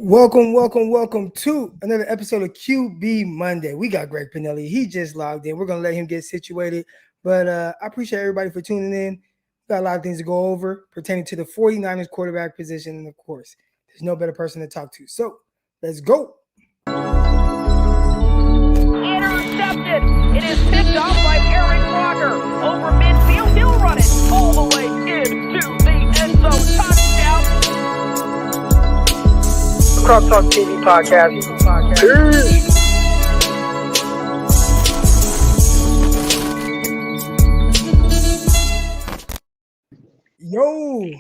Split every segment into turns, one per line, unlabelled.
Welcome to another episode of QB Monday. We got Greg Panelli. He just logged in. We're going to let him get situated. But I appreciate everybody for tuning in. Got a lot of things to go over pertaining to the 49ers quarterback position. And, of course, there's no better person to talk to. So, let's go.
Intercepted. It is picked up by Aaron Crocker. Over midfield. He'll run it all the way into the end zone. Touchdown.
Crocker and QB Podcast.
Yo,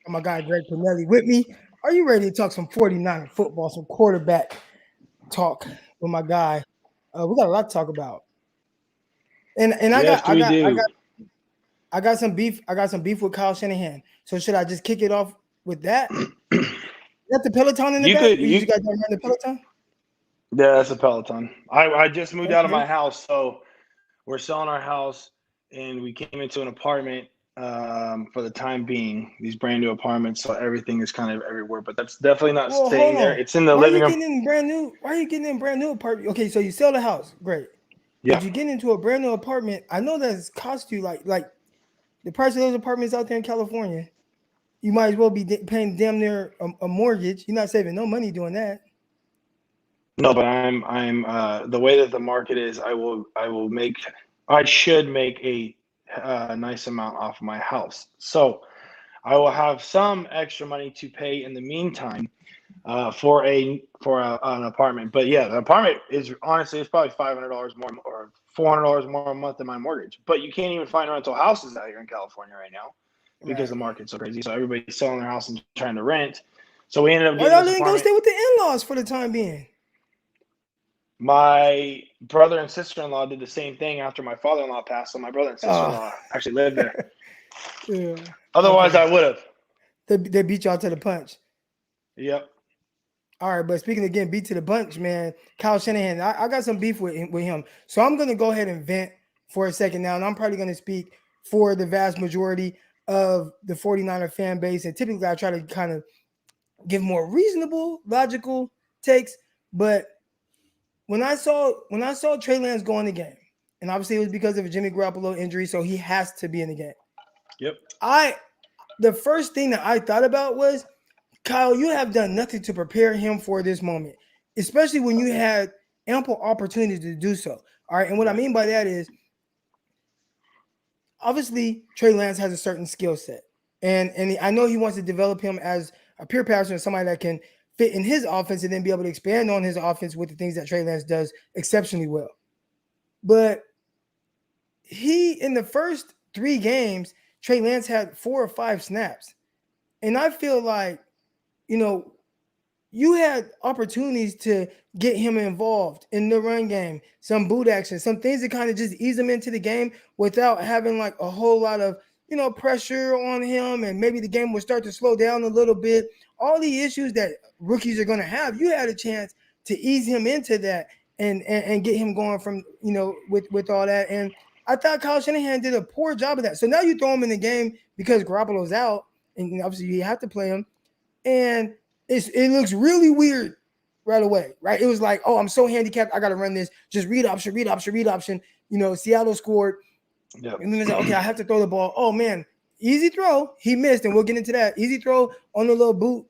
my guy Greg Panelli with me. Are you ready to talk some 49er football, some quarterback talk with my guy? We got a lot to talk about. And I got some beef. I got some beef with Kyle Shanahan. So should I just kick it off with that? Is that the Peloton in the back? You guys don't run the Peloton?
Yeah, that's a Peloton. I just moved out of my house, so we're selling our house, and we came into an apartment for the time being. These brand new apartments, so everything is kind of everywhere. But that's definitely not staying there. It's in the living room.
Why are you getting in a brand new apartment? Okay, so you sell the house, great.
Yeah.
But you get into a brand new apartment. I know that's cost you like the price of those apartments out there in California. You might as well be paying damn near a mortgage. You're not saving no money doing that.
No, but I'm the way that the market is, I should make a nice amount off of my house. So I will have some extra money to pay in the meantime for an apartment. But yeah, the apartment is honestly it's probably $500 more or $400 more a month than my mortgage. But you can't even find rental houses out here in California right now. Because the market's so crazy. So everybody's selling their house and trying to rent. So we ended up getting
y'all didn't go stay with the in-laws for the time being?
My brother and sister-in-law did the same thing after my father-in-law passed. So my brother and sister-in-law actually lived there.
Yeah.
Otherwise, I would have.
They beat y'all to the punch.
Yep.
All right, but speaking of getting beat to the punch, man, Kyle Shanahan, I got some beef with him. So I'm going to go ahead and vent for a second now, and I'm probably going to speak for the vast majority of the 49er fan base. And typically I try to kind of give more reasonable, logical takes. But when I saw Trey Lance go in the game, and obviously it was because of a Jimmy Garoppolo injury, so he has to be in the game.
Yep.
The first thing that I thought about was, Kyle, you have done nothing to prepare him for this moment, especially when you had ample opportunity to do so. All right. And what I mean by that is, obviously, Trey Lance has a certain skill set, and I know he wants to develop him as a pure passer and somebody that can fit in his offense and then be able to expand on his offense with the things that Trey Lance does exceptionally well. But in the first 3 games, Trey Lance had 4 or 5 snaps, and I feel like, you had opportunities to get him involved in the run game, some boot action, some things that kind of just ease him into the game without having like a whole lot of, pressure on him, and maybe the game will start to slow down a little bit. All the issues that rookies are going to have, you had a chance to ease him into that and get him going from, with all that. And I thought Kyle Shanahan did a poor job of that. So now you throw him in the game because Garoppolo's out, and obviously you have to play him. And it looks really weird right away, right? It was like, oh, I'm so handicapped, I got to run this. Just read option. Seattle scored. Yep. And then it's like, okay, I have to throw the ball. Oh, man, easy throw. He missed, and we'll get into that. Easy throw on the little boot.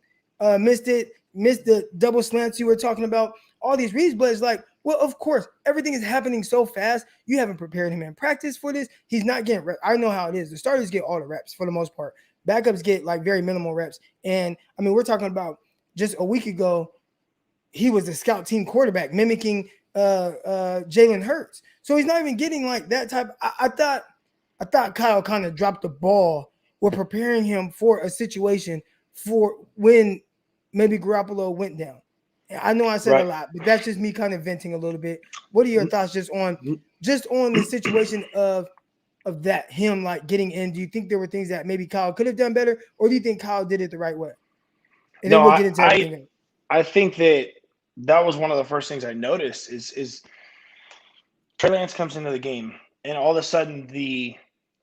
Missed the double slants you were talking about. All these reads, but it's like, well, of course, everything is happening so fast. You haven't prepared him in practice for this. He's not getting reps. I know how it is. The starters get all the reps for the most part. Backups get like very minimal reps. And I mean, we're talking about just a week ago, he was a scout team quarterback mimicking Jalen Hurts. So he's not even getting like that type. I thought Kyle kind of dropped the ball. We're preparing him for a situation for when maybe Garoppolo went down. I know I said a lot, but that's just me kind of venting a little bit. What are your thoughts just on the situation of that, him like getting in? Do you think there were things that maybe Kyle could have done better, or do you think Kyle did it the right way? And then we'll get into everything.
I think that was one of the first things I noticed is Trey Lance comes into the game, and all of a sudden the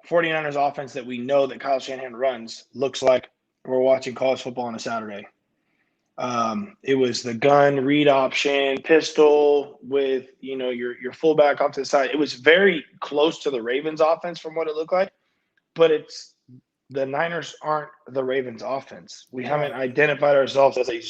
49ers offense that we know that Kyle Shanahan runs looks like we're watching college football on a Saturday. It was the gun read option, pistol with, your fullback off to the side. It was very close to the Ravens offense from what it looked like, but the Niners aren't the Ravens offense. We haven't identified ourselves as a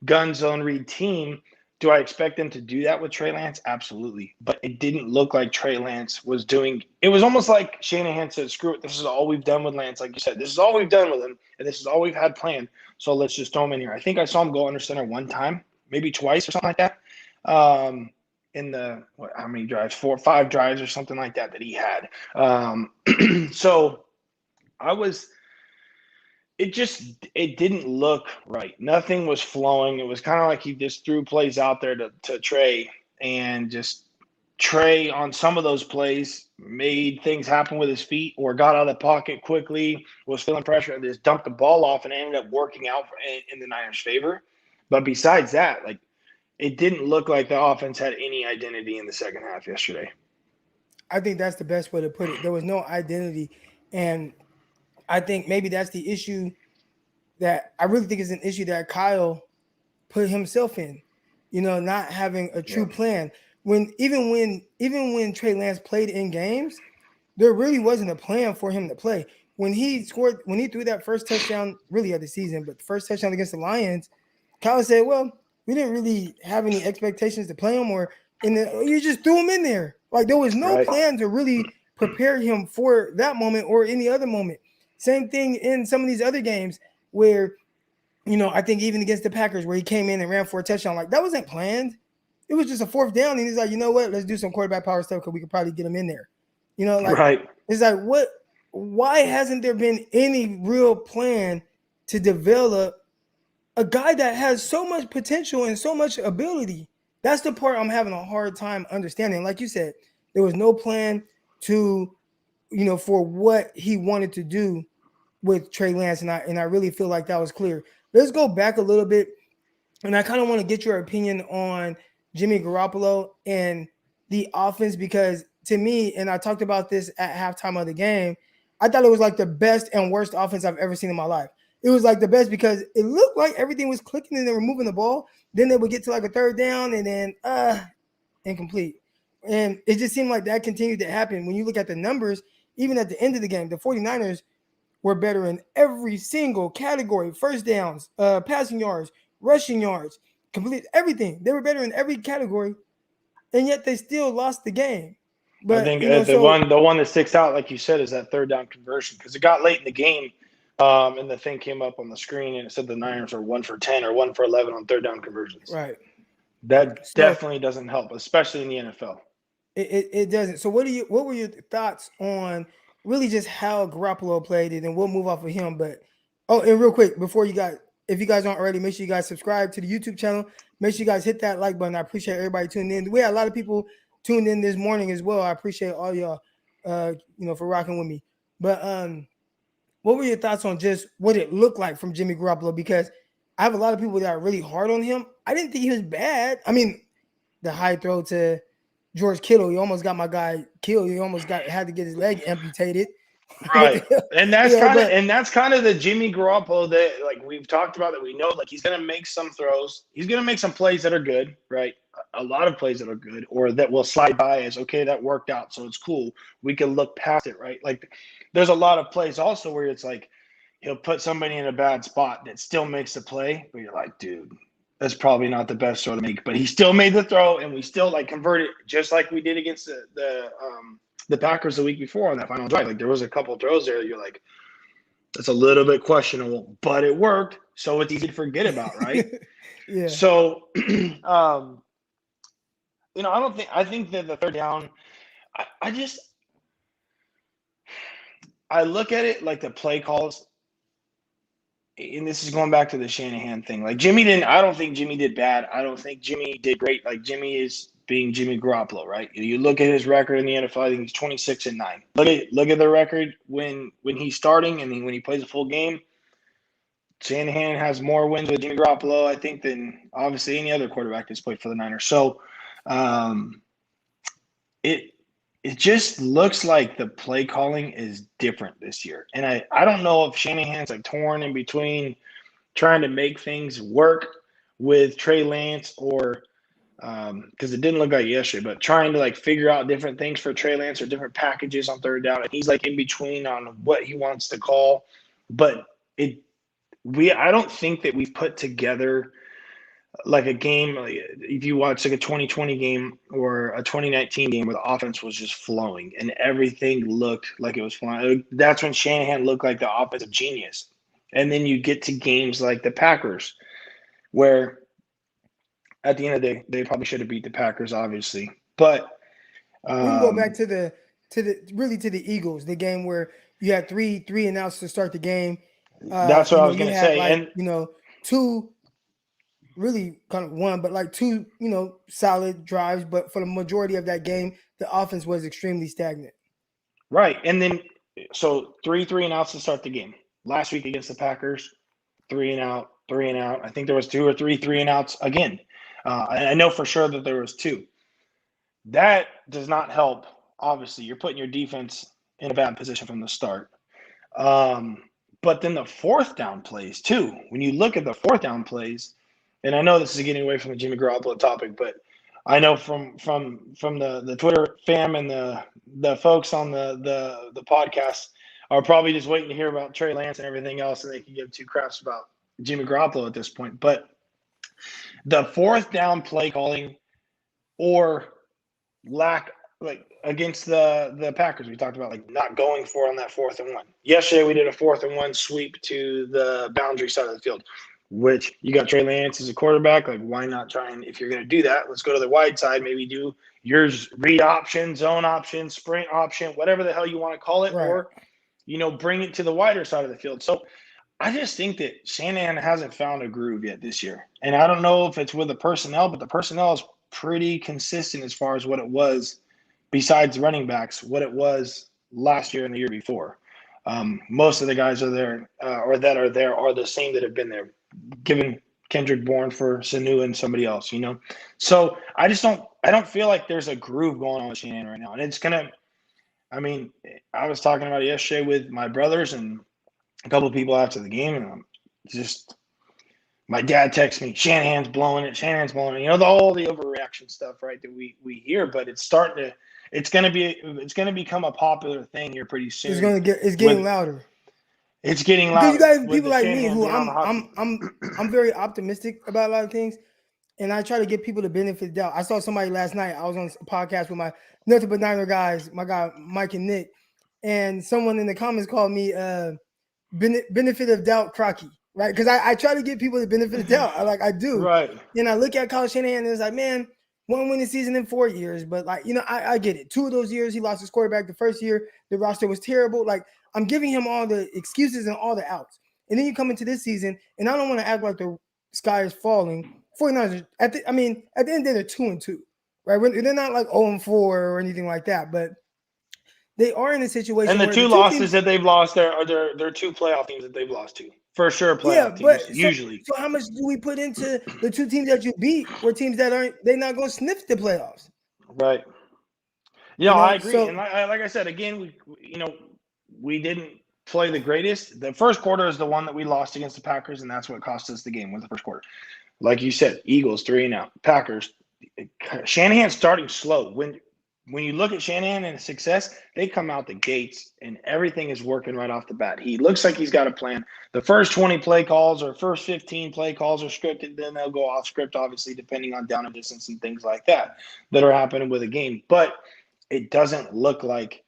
gun zone read team. Do I expect them to do that with Trey Lance? Absolutely. But it didn't look like Trey Lance was doing – it was almost like Shanahan said, screw it, this is all we've done with Lance. Like you said, this is all we've done with him, and this is all we've had planned. So let's just throw him in here. I think I saw him go under center one time, maybe twice or something like that. In the how many drives? 4 or 5 drives or something like that he had. So it didn't look right. Nothing was flowing. It was kind of like he just threw plays out there to Trey, and just Trey on some of those plays made things happen with his feet or got out of the pocket quickly, was feeling pressure, and just dumped the ball off, and ended up working out in the Niners' favor. But besides that, it didn't look like the offense had any identity in the second half yesterday.
I think that's the best way to put it. There was no identity, and I think maybe that's the issue that I really think is an issue that Kyle put himself in, not having a true plan. Even when Trey Lance played in games, there really wasn't a plan for him to play. When he threw that first touchdown really of the season, but the first touchdown against the Lions, Kyle said, well, we didn't really have any expectations to play him, you just threw him in there. Like there was no plan to really prepare him for that moment or any other moment. Same thing in some of these other games where, I think even against the Packers where he came in and ran for a touchdown, like that wasn't planned. It was just a 4th down, and he's like, you know what? Let's do some quarterback power stuff because we could probably get him in there. It's like, why hasn't there been any real plan to develop a guy that has so much potential and so much ability? That's the part I'm having a hard time understanding. Like you said, there was no plan to, for what he wanted to do with Trey Lance, and I really feel like that was clear. Let's go back a little bit, and I kind of want to get your opinion on Jimmy Garoppolo and the offense, because to me, and I talked about this at halftime of the game, I thought it was like the best and worst offense I've ever seen in my life. It was like the best because it looked like everything was clicking and they were moving the ball. Then they would get to like a 3rd down and then incomplete. And it just seemed like that continued to happen. When you look at the numbers, even at the end of the game, the 49ers were better in every single category: first downs, passing yards, rushing yards, complete everything. They were better in every category, and yet they still lost the game. But
I think the one that sticks out, like you said, is that 3rd down conversion, because it got late in the game, and the thing came up on the screen and it said the Niners are 1 for 10 or 1 for 11 on 3rd down conversions.
Right.
That definitely doesn't help, especially in the NFL.
It doesn't. So what were your thoughts on really just how Garoppolo played it, and we'll move off of him. But and real quick, if you guys aren't already, make sure you guys subscribe to the YouTube channel. Make sure you guys hit that like button. I appreciate everybody tuning in. We had a lot of people tuned in this morning as well. I appreciate all y'all, for rocking with me. But what were your thoughts on just what it looked like from Jimmy Garoppolo? Because I have a lot of people that are really hard on him. I didn't think he was bad. I mean, the high throw to George Kittle, he almost got my guy killed. He almost had to get his leg amputated.
Right. And that's kind of the Jimmy Garoppolo that we've talked about, that we know he's going to make some throws. He's going to make some plays that are good, right? A lot of plays that are good, or that will slide by as, okay, that worked out, so it's cool. We can look past it, right? There's a lot of plays also where it's he'll put somebody in a bad spot that still makes the play, but you're like, dude, that's probably not the best throw to make, but he still made the throw, and we still converted, just like we did against the Packers the week before on that final drive. There was a couple throws there that you're like, that's a little bit questionable, but it worked, so it's easy to forget about, right?
Yeah.
So, I think that the 3rd down, I look at it like the play calls. And this is going back to the Shanahan thing. I don't think Jimmy did bad. I don't think Jimmy did great. Jimmy is being Jimmy Garoppolo, right? You look at his record in the NFL, I think he's 26-9. Look at the record when he's starting and when he plays a full game. Shanahan has more wins with Jimmy Garoppolo, I think, than obviously any other quarterback that's played for the Niners. So it just looks like the play calling is different this year. And I don't know if Shanahan's torn in between trying to make things work with Trey Lance or because it didn't look like yesterday, but trying to like figure out different things for Trey Lance or different packages on third down. And he's like in between on what he wants to call. But I don't think that we've put together like a game. Like if you watch like a 2020 game or a 2019 game where the offense was just flowing and everything looked like it was flying. That's when Shanahan looked like the offensive genius. And then you get to games like the Packers, where at the end of the day, they probably should have beat the Packers, obviously. But
we can go back to the Eagles, the game where you had three and outs to start the game.
That's what I was going to say.
Like, and two really kind of one, but like two, solid drives. But for the majority of that game, the offense was extremely stagnant. Right.
And then, so three and outs to start the game. Last week against the Packers, 3 and out. I think there was 2 or 3 and outs again. And I know for sure that there was 2. That does not help. Obviously, you're putting your defense in a bad position from the start. But then the fourth down plays too. When you look at the fourth down plays, and I know this is getting away from the Jimmy Garoppolo topic, but I know from the Twitter fam and the folks on the podcast are probably just waiting to hear about Trey Lance and everything else, and they can give 2 craps about Jimmy Garoppolo at this point. But the fourth down play calling or lack, like against the Packers, we talked about like not going for on that 4th and 1. Yesterday we did a 4th and 1 sweep to the boundary side of the field, which you got Trey Lance as a quarterback. Like, why not try and, if you're going to do that, let's go to the wide side, maybe do yours read option, zone option, sprint option, whatever the hell you want to call it, right. Or, bring it to the wider side of the field. So I just think that Shanahan hasn't found a groove yet this year. And I don't know if it's with the personnel, but the personnel is pretty consistent as far as what it was, besides running backs, what it was last year and the year before. Most of the guys are there or that are there are the same that have been there, given Kendrick Bourne for Sanu and somebody else, So I don't feel like there's a groove going on with Shanahan right now. And it's going to – I was talking about it yesterday with my brothers and a couple of people after the game, and my dad texts me, Shanahan's blowing it. All the overreaction stuff, right, that we hear, but it's going to become a popular thing here pretty soon.
It's getting louder.
It's getting louder.
Because you guys, people like me, who I'm very optimistic about a lot of things, and I try to give people the benefit of the doubt. I saw somebody last night. I was on a podcast with my Nothing But Niner guys, my guy Mike and Nick, and someone in the comments called me benefit of doubt Crocky, right? Because I try to give people the benefit of doubt. I do. Right. And I look at Kyle Shanahan and it's like, man, 1 winning season in 4 years. But I get it. 2 of those years he lost his quarterback. The first year the roster was terrible. Like, I'm giving him all the excuses and all the outs. And then you come into this season, and I don't want to act like the sky is falling. 49ers, at the end of the day, they're 2-2, right? They're not like 0-4 or anything like that, but they are in a situation.
And the
where
2 losses that they've lost are 2 playoff teams that they've lost to. For sure, playoff teams, usually.
So how much do we put into the 2 teams that you beat were teams that they're not going to sniff the playoffs?
Right. I agree. And like I said, again, we didn't play the greatest. The first quarter is the one that we lost against the Packers, and that's what cost us the game, was the first quarter. Like you said, Eagles 3 and out. Packers. Shanahan's starting slow. When you look at Shanahan and his success, they come out the gates and everything is working right off the bat. He looks like he's got a plan. The first 20 play calls or first 15 play calls are scripted. Then they'll go off script, obviously, depending on down and distance and things like that are happening with a game. But it doesn't look like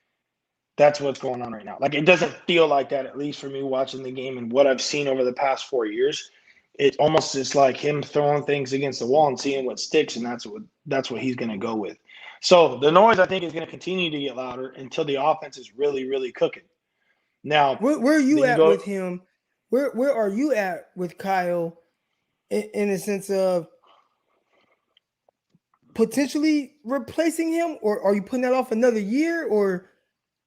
that's what's going on right now. Like, it doesn't feel like that, at least for me watching the game and what I've seen over the past 4 years. It almost is like him throwing things against the wall and seeing what sticks, and that's what he's going to go with. So the noise, I think, is going to continue to get louder until the offense is really, really cooking. Now,
where are you at with him? Where are you at with Kyle in the sense of potentially replacing him, or are you putting that off another year, or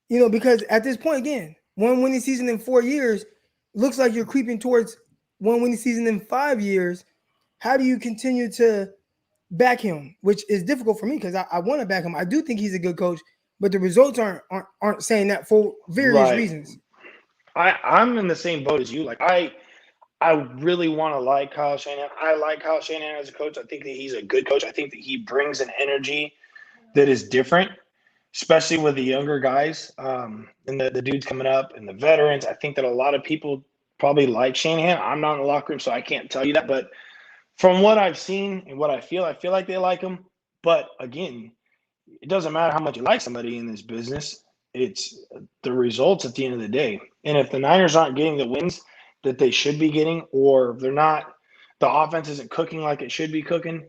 because at this point, again, 1 winning season in 4 years looks like you're creeping towards 1 winning season in 5 years. How do you continue to back him, which is difficult for me because I want to back him. I do think he's a good coach, but the results aren't saying that for various reasons.
I'm in the same boat as you. Like, I really want to like Kyle Shanahan. I like Kyle Shanahan as a coach. I think that he's a good coach. I think that he brings an energy that is different, especially with the younger guys and the dudes coming up and the veterans. I think that a lot of people probably like Shanahan. I'm not in the locker room, so I can't tell you that. But from what I've seen and what I feel like they like him. But again, it doesn't matter how much you like somebody in this business. It's the results at the end of the day. And if the Niners aren't getting the wins that they should be getting, or if they're not, the offense isn't cooking like it should be cooking,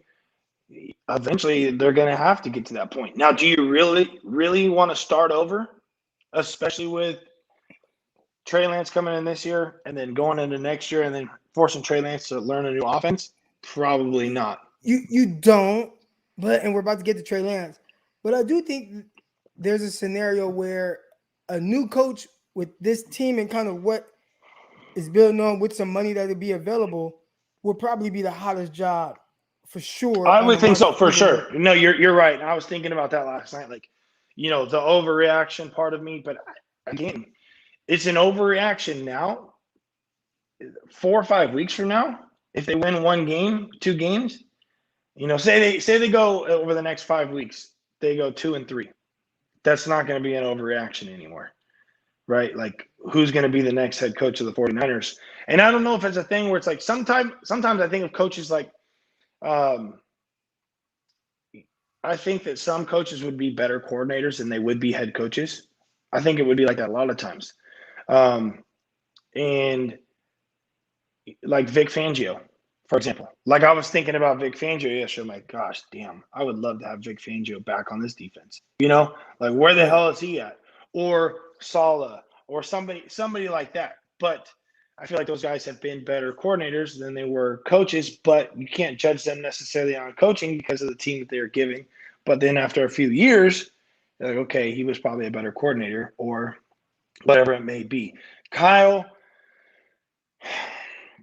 eventually they're going to have to get to that point. Now, do you really, really want to start over, especially with Trey Lance coming in this year and then going into next year and then forcing Trey Lance to learn a new offense? Probably not.
You don't, and we're about to get to Trey Lance. But I do think there's a scenario where a new coach with this team and kind of what is building on with some money that would be available will probably be the hottest job for sure.
I would think so, for sure. No, you're right. I was thinking about that last night. Like, the overreaction part of me. But again, it's an overreaction now. 4 or 5 weeks from now, if they win 1 game, 2 games, say they go over the next 5 weeks, they go 2-3. That's not going to be an overreaction anymore, right? Like, who's going to be the next head coach of the 49ers? And I don't know if it's a thing where it's like sometimes I think of coaches like I think that some coaches would be better coordinators than they would be head coaches. I think it would be like that a lot of times. And like Vic Fangio, for example. Like, I was thinking about Vic Fangio yesterday. I'm like, gosh, damn, I would love to have Vic Fangio back on this defense. Like, where the hell is he at? Or Saleh or somebody like that. But I feel like those guys have been better coordinators than they were coaches, but you can't judge them necessarily on coaching because of the team that they're giving. But then after a few years, they're like, okay, he was probably a better coordinator or whatever it may be. Kyle,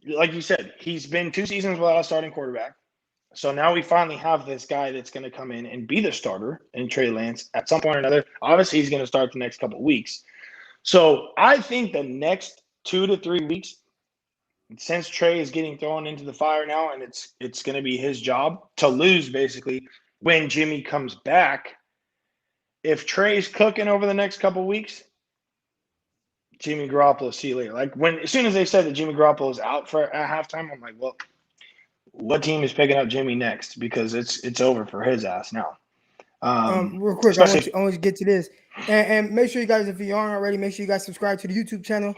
like you said, he's been 2 seasons without a starting quarterback. So now we finally have this guy that's going to come in and be the starter in Trey Lance at some point or another. Obviously, he's going to start the next couple of weeks. So I think the next 2 to 3 weeks, since Trey is getting thrown into the fire now and it's going to be his job to lose basically when Jimmy comes back, if Trey's cooking over the next couple of weeks, Jimmy Garoppolo, see you later. Like, as soon as they said that Jimmy Garoppolo is out at halftime, I'm like, well, what team is picking up Jimmy next? Because it's over for his ass now.
Real quick, I want to get to this. And make sure you guys, if you aren't already, make sure you guys subscribe to the YouTube channel.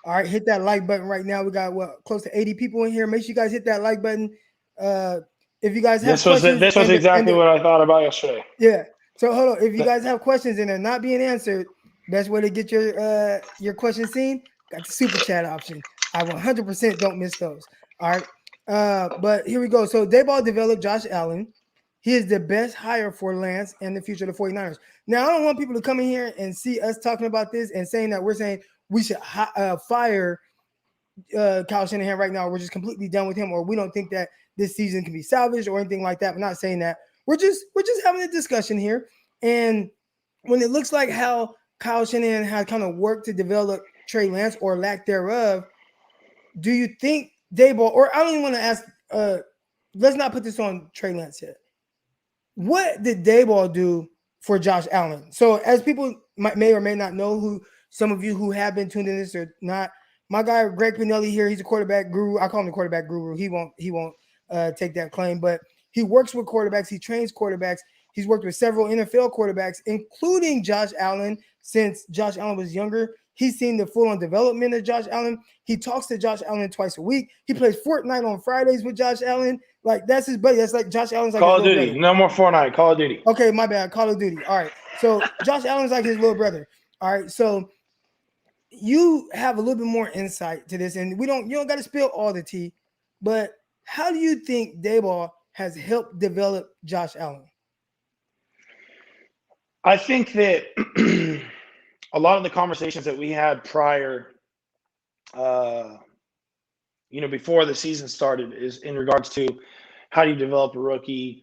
All right, hit that like button right now. We got close to 80 people in here. Make sure you guys hit that like button. If you guys have questions,
this was exactly what I thought about yesterday.
Yeah. So hold on. If you guys have questions and they're not being answered, best way to get your question seen, got the super chat option. I 100% don't miss those. All right. But here we go. So Daboll developed Josh Allen. He is the best hire for Lance and the future of the 49ers. Now, I don't want people to come in here and see us talking about this and saying that we're saying we should fire Kyle Shanahan right now. We're just completely done with him, or we don't think that this season can be salvaged or anything like that. We're not saying that. We're just having a discussion here. And when it looks like how Kyle Shanahan has kind of worked to develop Trey Lance or lack thereof, do you think Daboll, or I don't even want to ask, let's not put this on Trey Lance yet. What did Daboll do for Josh Allen? So as people may or may not know, who some of you who have been tuned in this or not, my guy Greg Panelli here, he's a quarterback guru. I call him the quarterback guru. He won't take that claim, but he works with quarterbacks. He trains quarterbacks. He's worked with several NFL quarterbacks, including Josh Allen. Since Josh Allen was younger, he's seen the full-on development of Josh Allen. He talks to Josh Allen twice a week. He plays Fortnite on Fridays with Josh Allen. Like, that's his buddy. That's like Josh Allen's like
Call of Duty. No more Fortnite. Call of Duty.
Okay, my bad. Call of Duty. All right. So Josh Allen's like his little brother. All right. So you have a little bit more insight to this, and you don't got to spill all the tea, but how do you think Daboll has helped develop Josh Allen?
I think that a lot of the conversations that we had prior, before the season started, is in regards to how do you develop a rookie?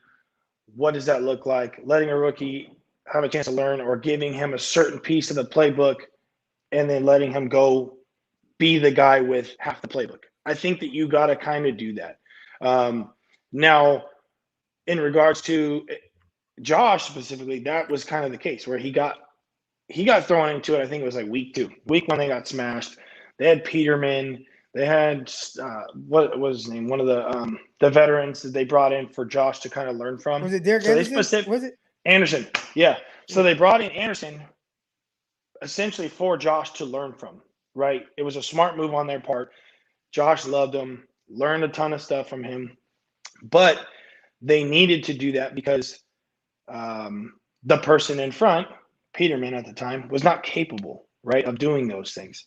What does that look like? Letting a rookie have a chance to learn, or giving him a certain piece of the playbook and then letting him go be the guy with half the playbook, I think that you got to kind of do that. Now, in regards to Josh specifically, that was kind of the case where he got thrown into it. I think it was like week 2. Week 1, they got smashed. They had Peterman. They had what was his name? One of the veterans that they brought in for Josh to kind of learn from.
Was it Derek Anderson? Was it
Anderson? Yeah. So they brought in Anderson essentially for Josh to learn from. Right. It was a smart move on their part. Josh loved him, learned a ton of stuff from him, but they needed to do that because the person in front, Peterman at the time, was not capable, right, of doing those things.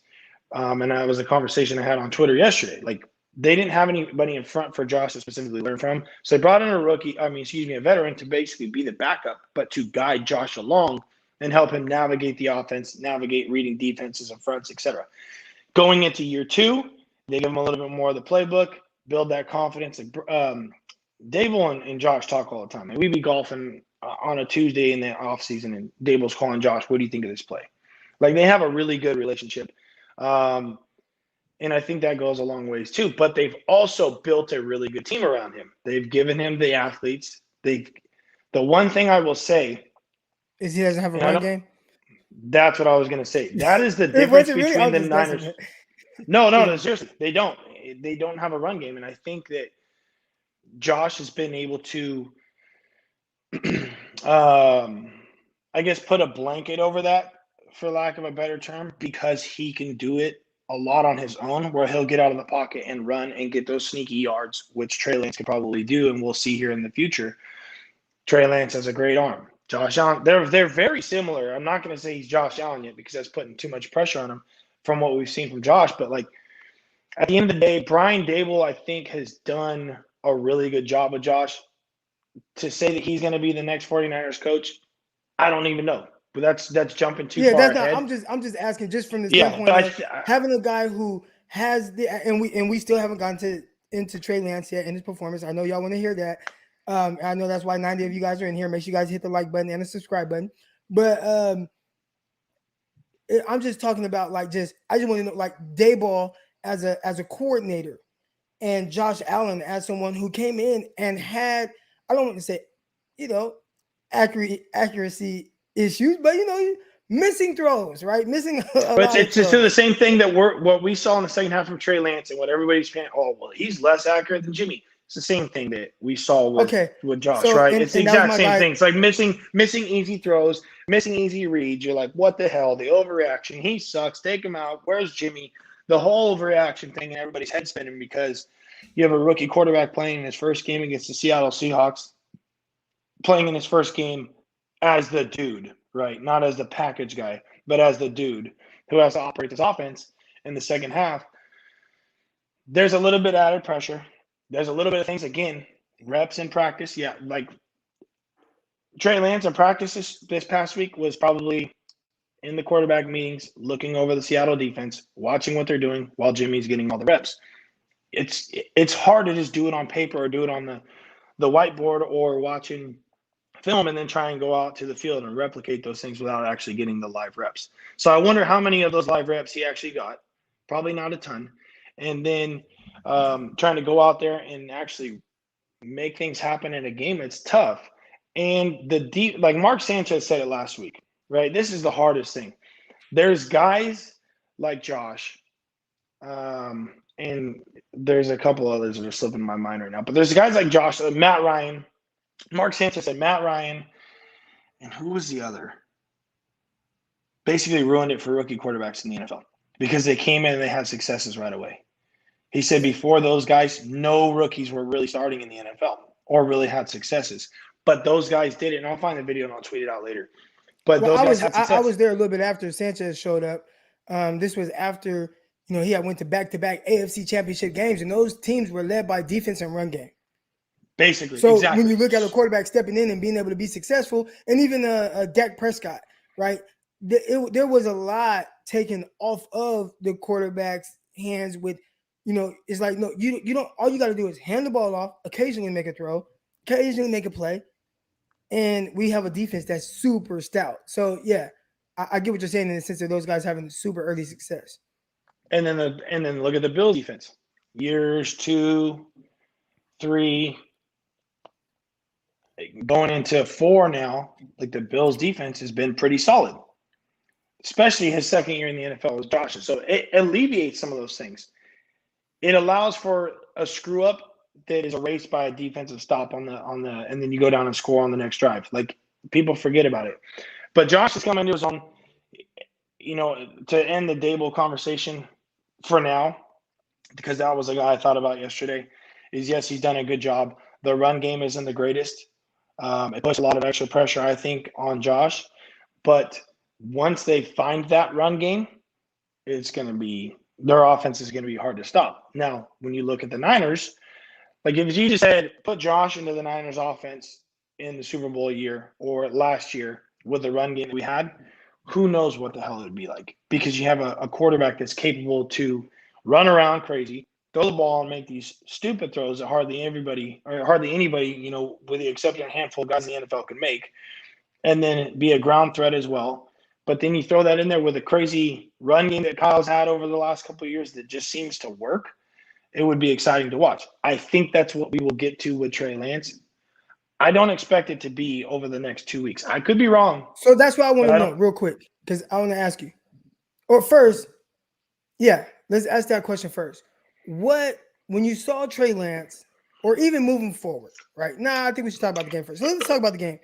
And that was a conversation I had on Twitter yesterday. Like, they didn't have anybody in front for Josh to specifically learn from. So they brought in a veteran to basically be the backup, but to guide Josh along and help him navigate the offense, navigate reading defenses and fronts, etc. Going into year 2, they give him a little bit more of the playbook, build that confidence. Dable and Josh talk all the time. And we'd be golfing on a Tuesday in the off season, and Dable's calling Josh, "What do you think of this play?" Like, they have a really good relationship. And I think that goes a long ways too. But they've also built a really good team around him. They've given him the athletes. The one thing I will say
is he doesn't have a run game.
That's what I was going to say. That is the difference between the Niners. No, seriously, they don't. They don't have a run game, and I think that Josh has been able to, I guess, put a blanket over that, for lack of a better term, because he can do it a lot on his own, where he'll get out of the pocket and run and get those sneaky yards, which Trey Lance could probably do, and we'll see here in the future. Trey Lance has a great arm. Josh Allen, they're very similar. I'm not going to say he's Josh Allen yet because that's putting too much pressure on him from what we've seen from Josh. But, like, at the end of the day, Brian Dable, I think, has done a really good job with Josh. To say that he's going to be the next 49ers coach, I don't even know. But that's jumping too far ahead.
I'm just asking, just from the standpoint of having a guy who has the and we still haven't gotten into Trey Lance yet in his performance. I know y'all want to hear that. I know that's why 90 of you guys are in here. Make sure you guys hit the like button and the subscribe button. But I'm just talking about, like, I just want to know, like, Dayball as a coordinator and Josh Allen as someone who came in and had, I don't want to say, accuracy issues, but missing throws, right? Missing.
But it's just the same thing that what we saw in the second half from Trey Lance and what everybody's saying. Oh, well, he's less accurate than Jimmy. It's the same thing that we saw with Josh, right? It's the exact same thing. It's like missing easy throws, missing easy reads. You're like, what the hell? The overreaction. He sucks. Take him out. Where's Jimmy? The whole overreaction thing, and everybody's head spinning because you have a rookie quarterback playing in his first game against the Seattle Seahawks, playing in his first game as the dude, right? Not as the package guy, but as the dude who has to operate this offense in the second half. There's a little bit of added pressure. There's a little bit of things, again, reps in practice. Yeah, like Trey Lance in practice this past week was probably in the quarterback meetings, looking over the Seattle defense, watching what they're doing while Jimmy's getting all the reps. It's hard to just do it on paper or do it on the whiteboard or watching film and then try and go out to the field and replicate those things without actually getting the live reps. So I wonder how many of those live reps he actually got. Probably not a ton. And then trying to go out there and actually make things happen in a game, it's tough. And like Mark Sanchez said it last week, right? This is the hardest thing. There's guys like Josh, and there's a couple others that are slipping my mind right now. But there's guys like Josh, Matt Ryan. Mark Sanchez said Matt Ryan, and who was the other? Basically ruined it for rookie quarterbacks in the NFL because they came in and they had successes right away. He said before those guys, no rookies were really starting in the NFL or really had successes. But those guys did it, and I'll find the video and I'll tweet it out later. But those guys had success.
I was there a little bit after Sanchez showed up. This was after he had went to back-to-back AFC Championship games, and those teams were led by defense and run game.
Basically,
so
exactly.
When you look at a quarterback stepping in and being able to be successful, and even Dak Prescott, right? There was a lot taken off of the quarterback's hands with, it's like, no, you don't. All you got to do is hand the ball off, occasionally make a throw, occasionally make a play, and we have a defense that's super stout. So yeah, I get what you're saying in the sense of those guys having super early success.
And then look at the Bills defense. years 2, 3, going into 4 now, like the Bills defense has been pretty solid, especially his second year in the NFL with Josh. So it alleviates some of those things. It allows for a screw up that is erased by a defensive stop on the and then you go down and score on the next drive. Like people forget about it. But Josh is coming into his own, to end the Dable conversation for now, because that was a guy I thought about yesterday, is yes, he's done a good job. The run game isn't the greatest. It puts a lot of extra pressure, I think, on Josh. But once they find that run game, it's going to be – their offense is going to be hard to stop. Now, when you look at the Niners, like if you just said put Josh into the Niners offense in the Super Bowl year or last year with the run game that we had, who knows what the hell it would be like, because you have a quarterback that's capable to run around crazy, throw the ball and make these stupid throws that hardly anybody, with the exception of a handful of guys in the NFL can make, and then be a ground threat as well. But then you throw that in there with a crazy run game that Kyle's had over the last couple of years that just seems to work. It would be exciting to watch. I think that's what we will get to with Trey Lance. I don't expect it to be over the next 2 weeks. I could be wrong.
So that's what I want to know real quick, because I want to ask you. Or first, let's ask that question first. When you saw Trey Lance, or even moving forward, right? I think we should talk about the game first. So let's talk about the game.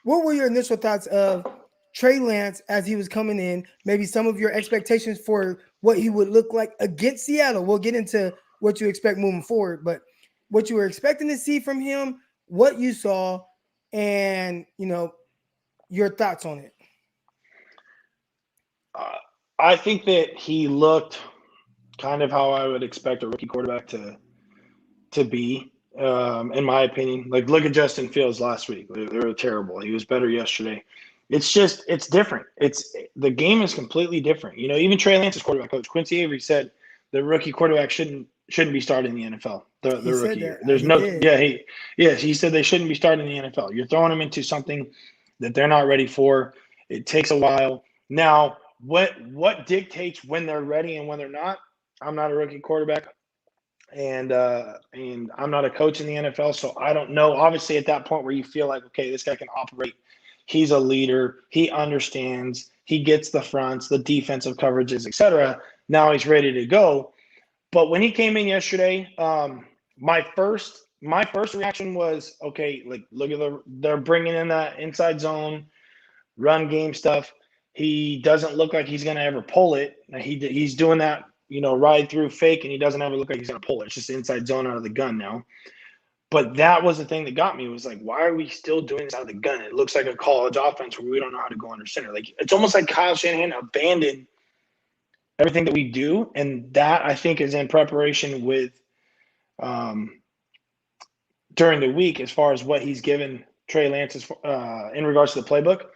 What were your initial thoughts of Trey Lance as he was coming in? Maybe some of your expectations for what he would look like against Seattle. We'll get into what you expect moving forward, but what you were expecting to see from him, what you saw, and your thoughts on it.
I think that he looked kind of how I would expect a rookie quarterback to be, in my opinion. Like, look at Justin Fields last week. They were terrible. He was better yesterday. It's different. The game is completely different. Even Trey Lance's quarterback coach, Quincy Avery, said the rookie quarterback shouldn't be starting in the NFL. The rookie year. There's he said they shouldn't be starting in the NFL. You're throwing them into something that they're not ready for. It takes a while. Now, what dictates when they're ready and when they're not? I'm not a rookie quarterback, and I'm not a coach in the NFL, so I don't know. Obviously, at that point where you feel like, okay, this guy can operate, he's a leader, he understands, he gets the fronts, the defensive coverages, etc. Now he's ready to go. But when he came in yesterday, my first reaction was, okay, like, look at they're bringing in that inside zone run game stuff. He doesn't look like he's going to ever pull it. He's doing that, ride through fake, and he doesn't ever look like he's going to pull it. It's just inside zone out of the gun now. But that was the thing that got me. It was like, why are we still doing this out of the gun? It looks like a college offense where we don't know how to go under center. Like, it's almost like Kyle Shanahan abandoned everything that we do, and that, I think, is in preparation with during the week as far as what he's given Trey Lance in regards to the playbook,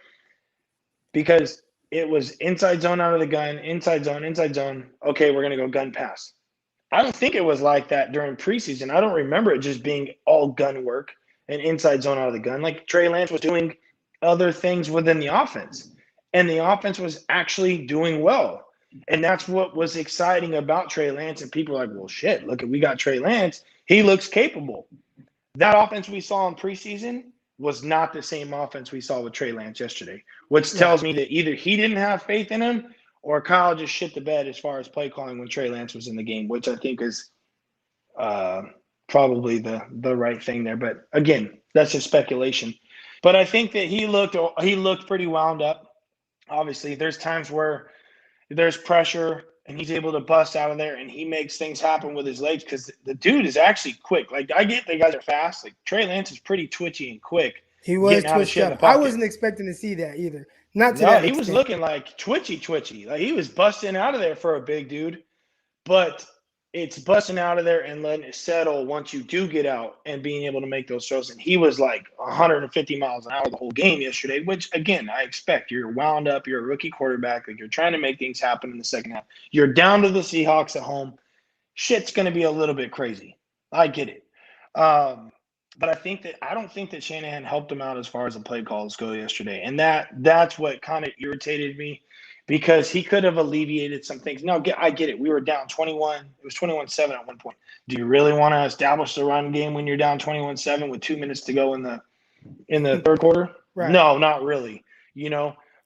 because it was inside zone out of the gun, inside zone. Okay, we're going to go gun pass. I don't think it was like that during preseason. I don't remember it just being all gun work and inside zone out of the gun. Like, Trey Lance was doing other things within the offense, and the offense was actually doing well. And that's what was exciting about Trey Lance. And people are like, well, shit, look, we got Trey Lance. He looks capable. That offense we saw in preseason was not the same offense we saw with Trey Lance yesterday, which tells me that either he didn't have faith in him or Kyle just shit the bed as far as play calling when Trey Lance was in the game, which I think is probably the right thing there. But again, that's just speculation. But I think that he looked pretty wound up. Obviously, there's times where there's pressure and he's able to bust out of there and he makes things happen with his legs, because the dude is actually quick. Like, I get the guys are fast. Like, Trey Lance is pretty twitchy and quick.
He was twitched up. I wasn't expecting to see that either. Not to that extent.
He was looking like twitchy. Like, he was busting out of there for a big dude, but it's busting out of there and letting it settle once you do get out and being able to make those throws. And he was like 150 miles an hour the whole game yesterday, which, again, I expect. You're wound up. You're a rookie quarterback. Like, you're trying to make things happen in the second half. You're down to the Seahawks at home. Shit's going to be a little bit crazy. I get it. But I don't think that Shanahan helped him out as far as the play calls go yesterday. And that's what kind of irritated me, because he could have alleviated some things. No, I get it. We were down 21. It was 21-7 at one point. Do you really want to establish the run game when you're down 21-7 with 2 minutes to go in the third quarter?
Right.
No, not really.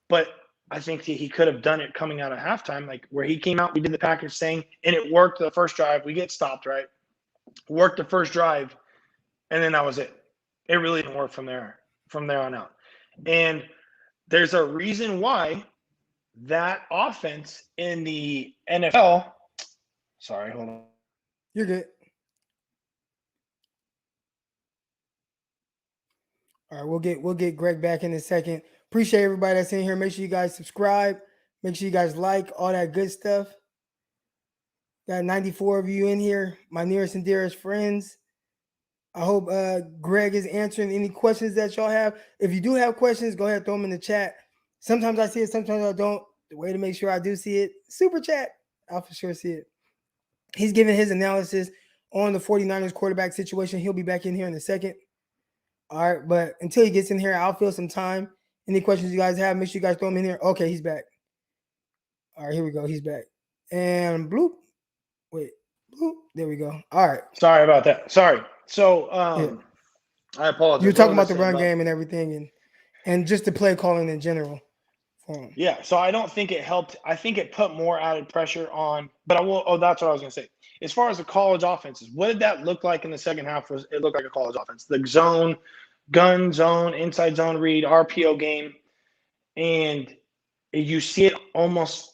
But I think he could have done it coming out of halftime, like where he came out, we did the Packers thing, and it worked the first drive. We get stopped, right? Worked the first drive, and then that was it. It really didn't work from there on out. And there's a reason why that offense in the NFL – sorry, hold on.
You're good. All right, we'll get Greg back in a second. Appreciate everybody that's in here. Make sure you guys subscribe. Make sure you guys like all that good stuff. Got 94 of you in here, my nearest and dearest friends. I hope Greg is answering any questions that y'all have. If you do have questions, go ahead, throw them in the chat. Sometimes I see it, sometimes I don't. The way to make sure I do see it, super chat. I'll for sure see it. He's giving his analysis on the 49ers quarterback situation. He'll be back in here in a second. All right, but until he gets in here, I'll fill some time. Any questions you guys have, make sure you guys throw them in here. Okay, he's back. All right, here we go. He's back. And bloop. Wait, bloop. There we go. All right.
Sorry about that. Sorry. So I apologize.
You were talking about the run game and everything and just the play calling in general.
Yeah, so I don't think it helped. I think it put more added pressure on, but that's what I was going to say. As far as the college offenses, what did that look like in the second half? It looked like a college offense. The zone, gun zone, inside zone read, RPO game. And you see it almost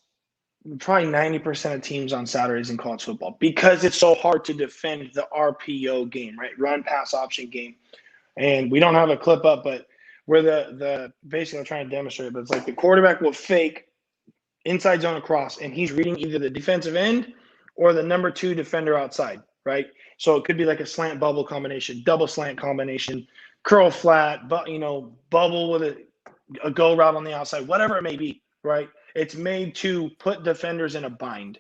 probably 90% of teams on Saturdays in college football because it's so hard to defend the RPO game, right? Run pass option game. And we don't have a clip up, but where the basically I'm trying to demonstrate it, but it's like the quarterback will fake inside zone across, and he's reading either the defensive end or the number 2 defender outside, right? So it could be like a slant bubble combination, double slant combination, curl flat, but bubble with a go route on the outside, whatever it may be, right? It's made to put defenders in a bind.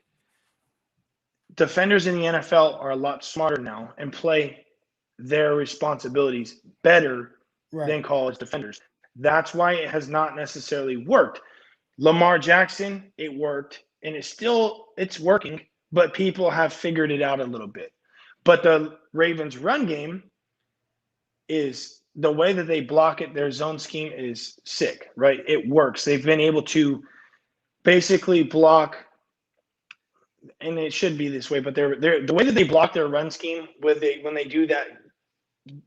Defenders in the NFL are a lot smarter now and play their responsibilities better than college defenders. That's why it has not necessarily worked. Lamar Jackson, it worked, and it's working, but people have figured it out a little bit. But the Ravens' run game is the way that they block it, their zone scheme is sick, right? It works. They've been able to basically block, and it should be this way, but they're the way that they block their run scheme when they do that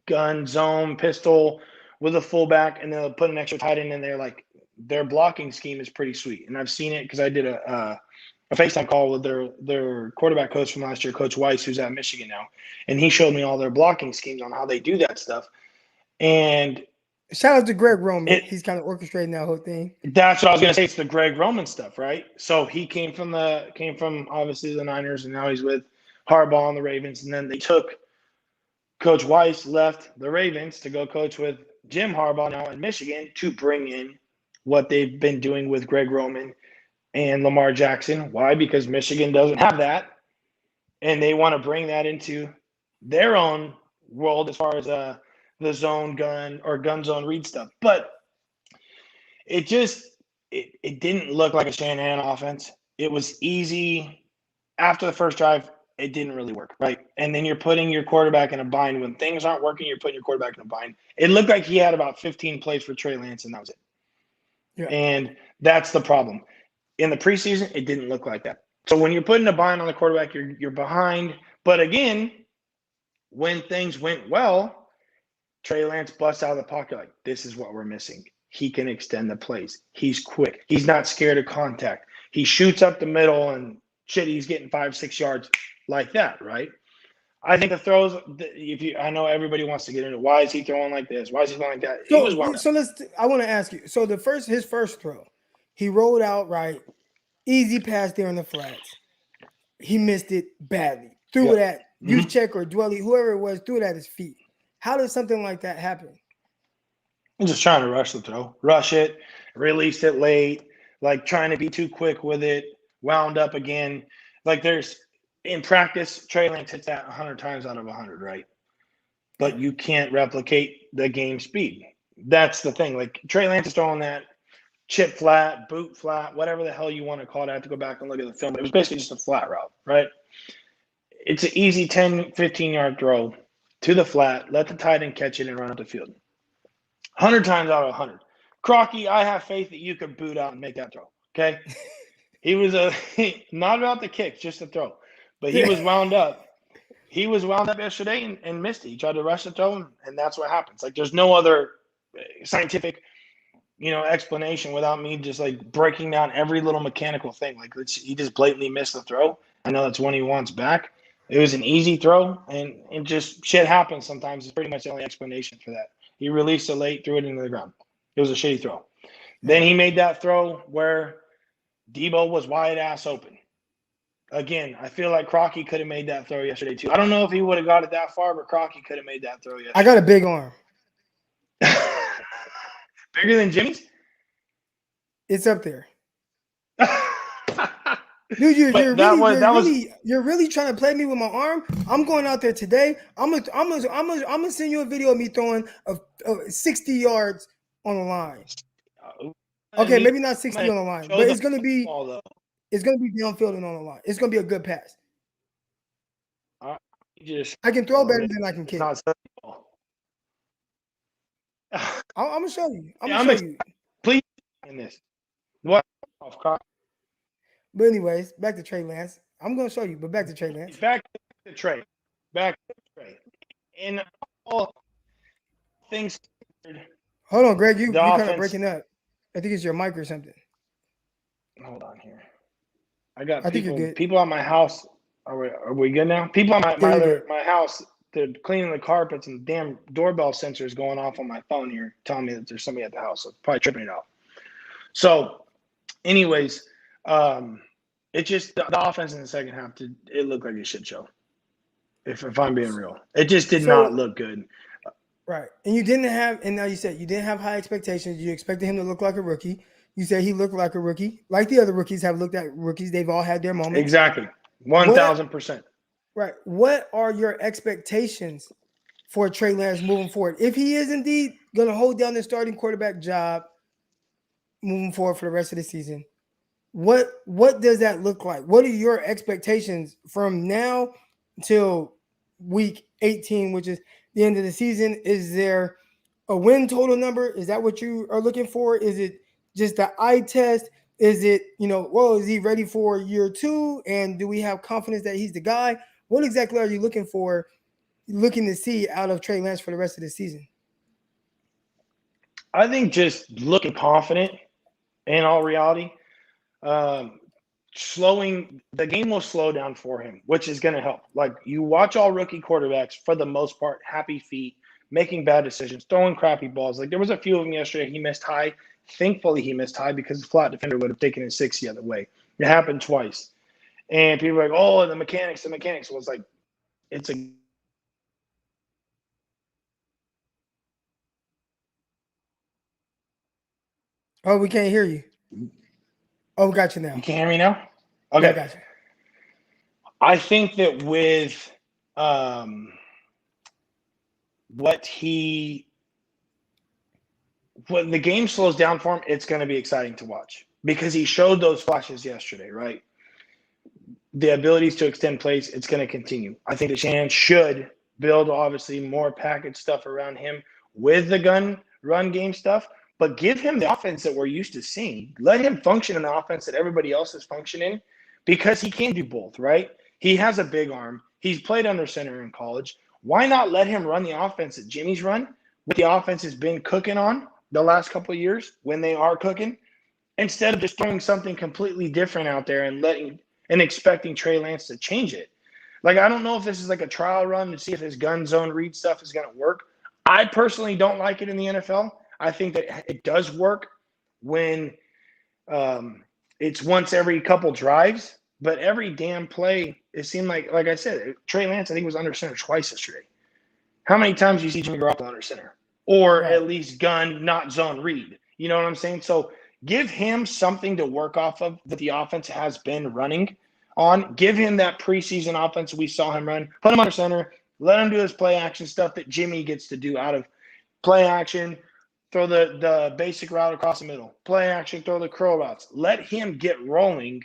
gun, zone, pistol with a fullback, and they'll put an extra tight end in there, like their blocking scheme is pretty sweet. And I've seen it because I did a FaceTime call with their quarterback coach from last year, Coach Weiss, who's at Michigan now. And he showed me all their blocking schemes on how they do that stuff. And
shout out to Greg Roman. He's kind of orchestrating that whole thing.
That's what I was going to say. It's the Greg Roman stuff, right? So he came from obviously the Niners, and now he's with Harbaugh and the Ravens. And then they took Coach Weiss, left the Ravens to go coach with Jim Harbaugh now in Michigan to bring in what they've been doing with Greg Roman and Lamar Jackson. Why? Because Michigan doesn't have that, and they want to bring that into their own world as far as the zone gun or gun zone read stuff. But it didn't look like a Shanahan offense. It was easy. After the first drive, it didn't really work, right? And then you're putting your quarterback in a bind. When things aren't working, you're putting your quarterback in a bind. It looked like he had about 15 plays for Trey Lance, and that was it. Yeah. And that's the problem. In the preseason, it didn't look like that. So when you're putting a bind on the quarterback, you're behind. But again, when things went well, Trey Lance busts out of the pocket like, this is what we're missing. He can extend the plays. He's quick. He's not scared of contact. He shoots up the middle, and shit, he's getting 5-6 yards like that, right? I think the throws, I know everybody wants to get into why is he throwing like this? Why is he throwing like that?
I want to ask you. So his first throw, he rolled out right, easy pass there in the flats. He missed it badly. Threw it at Juszczyk or Dwelly, whoever it was, threw it at his feet. How did something like that happen?
I'm just trying to rush the throw. Rush it, release it late, like trying to be too quick with it, wound up again. Like in practice, Trey Lance hits that 100 times out of 100, right? But you can't replicate the game speed. That's the thing. Like Trey Lance is throwing that chip flat, boot flat, whatever the hell you want to call it. I have to go back and look at the film, but it was basically just a flat route, right? It's an easy 10, 15-yard throw to the flat, let the tight end catch it and run up the field. 100 times out of 100. Crocky, I have faith that you could boot out and make that throw, okay? He was not about the kick, just the throw. But he was wound up. He was wound up yesterday and missed it. He tried to rush the throw, and that's what happens. Like, there's no other scientific, explanation without me just, like, breaking down every little mechanical thing. Like, he just blatantly missed the throw. I know that's one he wants back. It was an easy throw, and just shit happens sometimes. It's pretty much the only explanation for that. He released it late, threw it into the ground. It was a shitty throw. Then he made that throw where Debo was wide ass open. Again, I feel like Crocky could have made that throw yesterday too. I don't know if he would have got it that far, but Crocky could have made that throw yesterday.
I got a big arm.
Bigger than Jimmy's?
It's up there. Dude, you're really trying to play me with my arm. I'm going out there today. I'm gonna send you a video of me throwing 60 yards on the line. Okay, maybe not 60 on the line, but it's gonna be downfield and on the line. It's gonna be a good pass. I can throw better than I can kick. I'm gonna show you. I'm gonna show you.
Please in this. What?
But anyways, back to Trey Lance. I'm going to show you, but back to Trey Lance.
Back to Trey. In all things.
Hold on, Greg. You're kind of breaking up. I think it's your mic or something.
Hold on here. I got people at my house. Are we good now? People at my house, they're cleaning the carpets and damn doorbell sensors going off on my phone here telling me that there's somebody at the house. So it's probably tripping it out. So, anyways, it just the offense in the second half it looked like a shit show. If I'm being real, it just did not look good.
Right, and now you said you didn't have high expectations. You expected him to look like a rookie. You said he looked like a rookie, like the other rookies have looked at rookies. They've all had their moments.
Exactly, 1,000%.
Right. What are your expectations for Trey Lance moving forward? If he is indeed going to hold down the starting quarterback job moving forward for the rest of the season, what does that look like? What are your expectations from now till week 18, which is the end of the season? Is there a win total number? Is that what you are looking for? Is it just the eye test? Is it, is he ready for year 2? And do we have confidence that he's the guy? What exactly are you looking to see out of Trey Lance for the rest of the season?
I think just looking confident in all reality. Slowing the game will slow down for him, which is going to help. Like, you watch all rookie quarterbacks for the most part, happy feet, making bad decisions, throwing crappy balls. Like, there was a few of them yesterday. He missed high. Thankfully, he missed high because the flat defender would have taken it 6 the other way. It happened twice. And people are like, oh, the mechanics. Well, it's like, it's a
Oh, we can't hear you. Oh, we got you now.
You can hear me now? Okay.
Yeah, I got you.
I think that with when the game slows down for him, it's going to be exciting to watch because he showed those flashes yesterday, right? The abilities to extend plays, it's going to continue. I think that Shanahan should build, obviously, more package stuff around him with the run game stuff, but give him the offense that we're used to seeing. Let him function in the offense that everybody else is functioning because he can do both, right? He has a big arm. He's played under center in college. Why not let him run the offense that Jimmy's run, what the offense has been cooking on the last couple of years when they are cooking, instead of just throwing something completely different out there and expecting Trey Lance to change it. Like, I don't know if this is like a trial run to see if his gun zone read stuff is going to work. I personally don't like it in the NFL. I think that it does work when it's once every couple drives, but every damn play, it seemed like I said, Trey Lance, I think, was under center twice yesterday. How many times do you see Jimmy Garoppolo under center? Or at least gun, not zone read. You know what I'm saying? So give him something to work off of that the offense has been running on. Give him that preseason offense we saw him run. Put him under center. Let him do his play action stuff that Jimmy gets to do out of play action, throw the basic route across the middle. Play action, throw the curl routes. Let him get rolling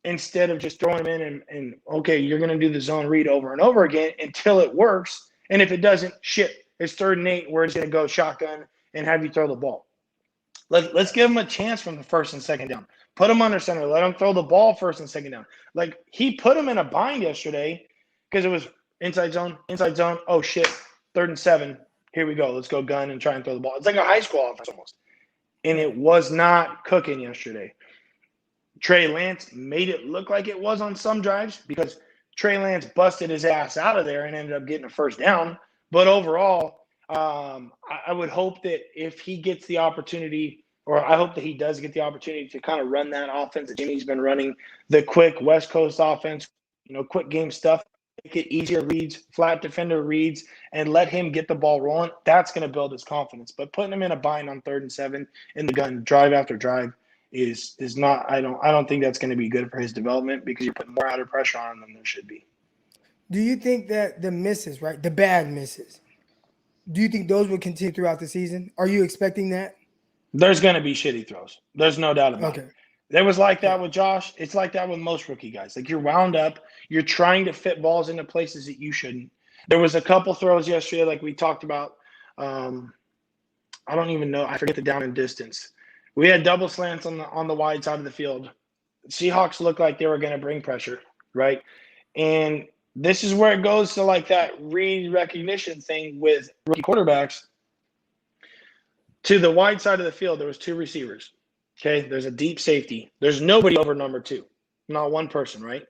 instead of just throwing him in and okay, you're going to do the zone read over and over again until it works. And if it doesn't, shit, it's 3rd and 8. We're just going to go shotgun and have you throw the ball. Let's give him a chance from the 1st and 2nd down. Put him under center. Let him throw the ball 1st and 2nd down. Like, he put him in a bind yesterday because it was inside zone. Oh, shit, 3rd and 7. Here we go. Let's go gun and try and throw the ball. It's like a high school offense almost. And it was not cooking yesterday. Trey Lance made it look like it was on some drives because Trey Lance busted his ass out of there and ended up getting a 1st down. But overall, I would hope that if he gets the opportunity, or I hope that he does get the opportunity to kind of run that offense that Jimmy's been running, the quick West Coast offense, quick game stuff, make it easier reads, flat defender reads, and let him get the ball rolling. That's going to build his confidence. But putting him in a bind on 3rd and 7 in the gun, drive after drive, is not. I don't think that's going to be good for his development because you're putting more outer pressure on him than there should be.
Do you think that the misses, right, the bad misses, do you think those will continue throughout the season? Are you expecting that?
There's going to be shitty throws. There's no doubt about it. There was like that with Josh. It's like that with most rookie guys. Like, you're wound up. You're trying to fit balls into places that you shouldn't. There was a couple throws yesterday, like we talked about. I don't even know. I forget the down and distance. We had double slants on the wide side of the field. Seahawks looked like they were going to bring pressure, right? And this is where it goes to like that read recognition thing with rookie quarterbacks. To the wide side of the field, there was 2 receivers. Okay, there's a deep safety. There's nobody over number 2, not one person, right?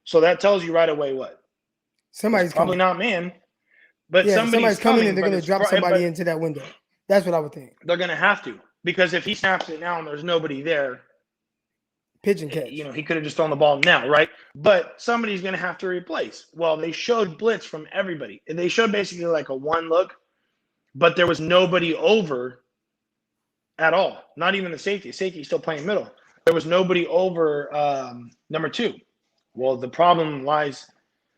So that tells you right away what?
Somebody's
probably
coming.
Not man, but
somebody's coming and they're going to drop somebody into that window. That's what I would think.
They're going to have to, because if he snaps it now and there's nobody there,
pitch and catch.
He could have just thrown the ball now, right? But somebody's going to have to replace. Well, they showed blitz from everybody. And they showed basically like a one look, but there was nobody over at all. Not even the safety. Safety's still playing middle. There was nobody over number 2. Well, the problem lies,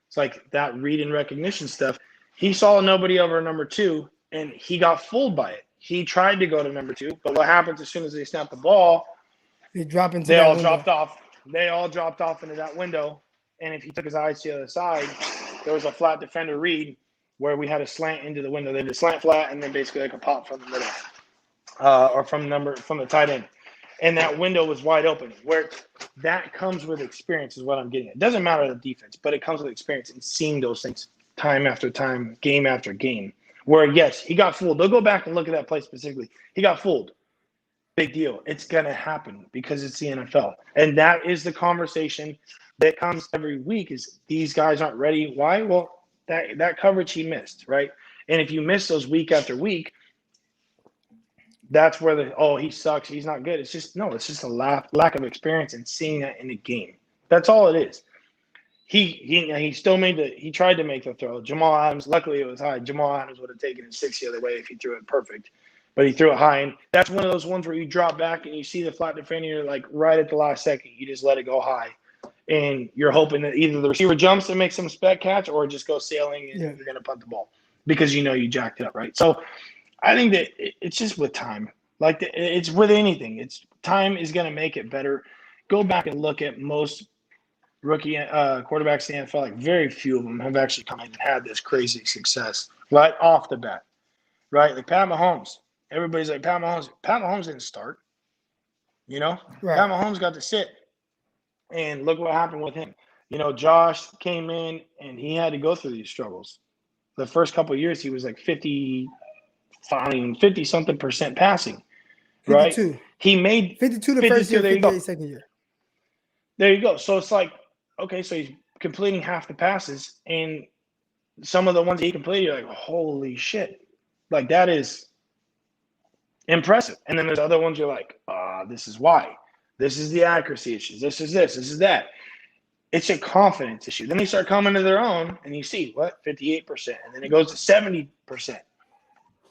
it's like that read and recognition stuff. He saw nobody over number 2, and he got fooled by it. He tried to go to number 2, but what happens as soon as they snap the ball, they all dropped off. They all dropped off into that window, and if he took his eyes to the other side, there was a flat defender read where we had a slant into the window. They did a slant flat and then basically like a pop from the middle. Or from the tight end. And that window was wide open. Where that comes with experience is what I'm getting at. It doesn't matter the defense, but it comes with experience and seeing those things time after time, game after game. Where, yes, he got fooled. They'll go back and look at that play specifically. He got fooled. Big deal. It's going to happen because it's the NFL. And that is the conversation that comes every week is these guys aren't ready. Why? Well, that coverage he missed, right? And if you miss those week after week, that's where he sucks, he's not good. It's just a lack of experience and seeing that in the game. That's all it is. He still he tried to make the throw. Jamal Adams, luckily it was high. Jamal Adams would have taken it 6 the other way if he threw it perfect. But he threw it high. And that's one of those ones where you drop back and you see the flat defender like right at the last second. You just let it go high. And you're hoping that either the receiver jumps and makes some spec catch or just goes sailing and you're going to punt the ball because you jacked it up, right? So I think that it's just with time. Like it's with anything. It's time is going to make it better. Go back and look at most rookie quarterbacks in the NFL. Like very few of them have actually come in and had this crazy success right off the bat, right? Like Pat Mahomes. Everybody's like Pat Mahomes. Pat Mahomes didn't start. Right. Pat Mahomes got to sit, and look what happened with him. Josh came in and he had to go through these struggles. The first couple of years, he was like 50-something% passing, right?
52.
He made
52 the first year, 58 second year.
There you go. So it's like, okay, so he's completing half the passes, and some of the ones he completed, you're like, holy shit. Like, that is impressive. And then there's other ones you're like, this is why. This is the accuracy issues. This is that. It's a confidence issue. Then they start coming to their own, and you see, 58%. And then it goes to 70%.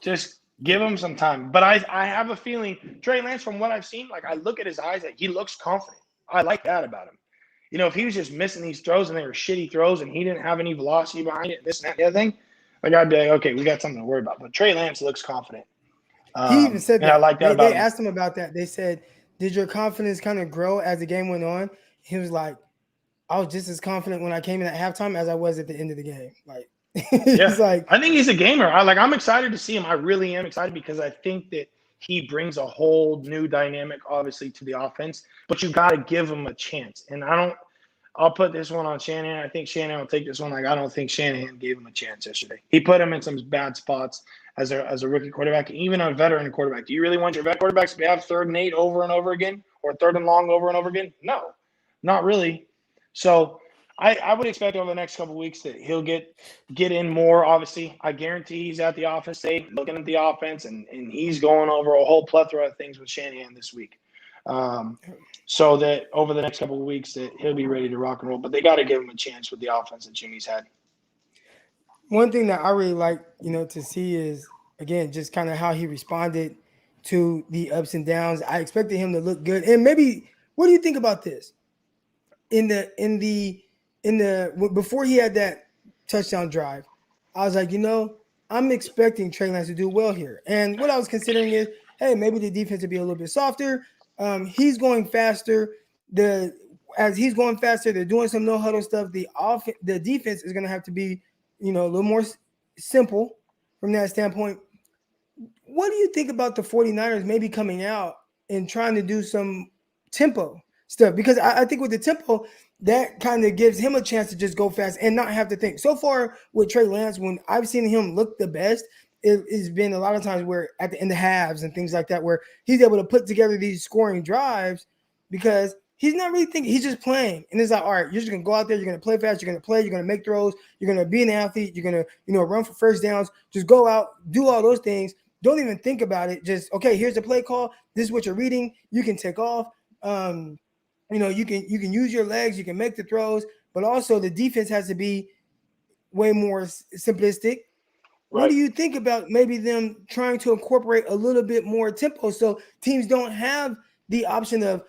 Just give him some time. But I have a feeling, Trey Lance, from what I've seen, like I look at his eyes, like he looks confident. I like that about him. If he was just missing these throws and they were shitty throws and he didn't have any velocity behind it, this and that, the other thing, like I'd be like, okay, we got something to worry about. But Trey Lance looks confident.
He even said
And I
that.
like that about
They
him.
asked him about that. They said, "Did your confidence kind of grow as the game went on?" He was like, "I was just as confident when I came in at halftime as I was at the end of the game." Like, he's like,
I think he's a gamer. I'm excited to see him. I really am excited because I think that he brings a whole new dynamic, obviously, to the offense. But you got to give him a chance. And I'll put this one on Shanahan. I think Shanahan will take this one. Like, I don't think Shanahan gave him a chance yesterday. He put him in some bad spots as a rookie quarterback, even a veteran quarterback. Do you really want your vet quarterbacks to have 3rd and 8 over and over again, or 3rd and long over and over again? No, not really. So I would expect over the next couple of weeks that he'll get in more. Obviously, I guarantee he's at the office today looking at the offense, and he's going over a whole plethora of things with Shanahan this week. So that over the next couple of weeks that he'll be ready to rock and roll. But they got to give him a chance with the offense that Jimmy's had.
one thing that I really like, to see is, again, just kind of how he responded to the ups and downs. I expected him to look good. And maybe, what do you think about this? Before he had that touchdown drive, I was like, I'm expecting Trey Lance to do well here. And what I was considering is, hey, maybe the defense would be a little bit softer. He's going faster. As he's going faster, they're doing some no huddle stuff. The defense is going to have to be, a little more simple from that standpoint. What do you think about the 49ers maybe coming out and trying to do some tempo stuff? Because I think with the tempo, that kind of gives him a chance to just go fast and not have to think. So far with Trey Lance, when I've seen him look the best, it's been a lot of times where at the end of halves and things like that, where he's able to put together these scoring drives because he's not really thinking. He's just playing. And it's like, all right, you're just going to go out there. You're going to play fast. You're going to play. You're going to make throws. You're going to be an athlete. You're going to, run for first downs. Just go out, do all those things. Don't even think about it. Just, okay, here's the play call. This is what you're reading. You can take off. You can use your legs. You can make the throws. But also the defense has to be way more simplistic.
Right.
What do you think about maybe them trying to incorporate a little bit more tempo so teams don't have the option of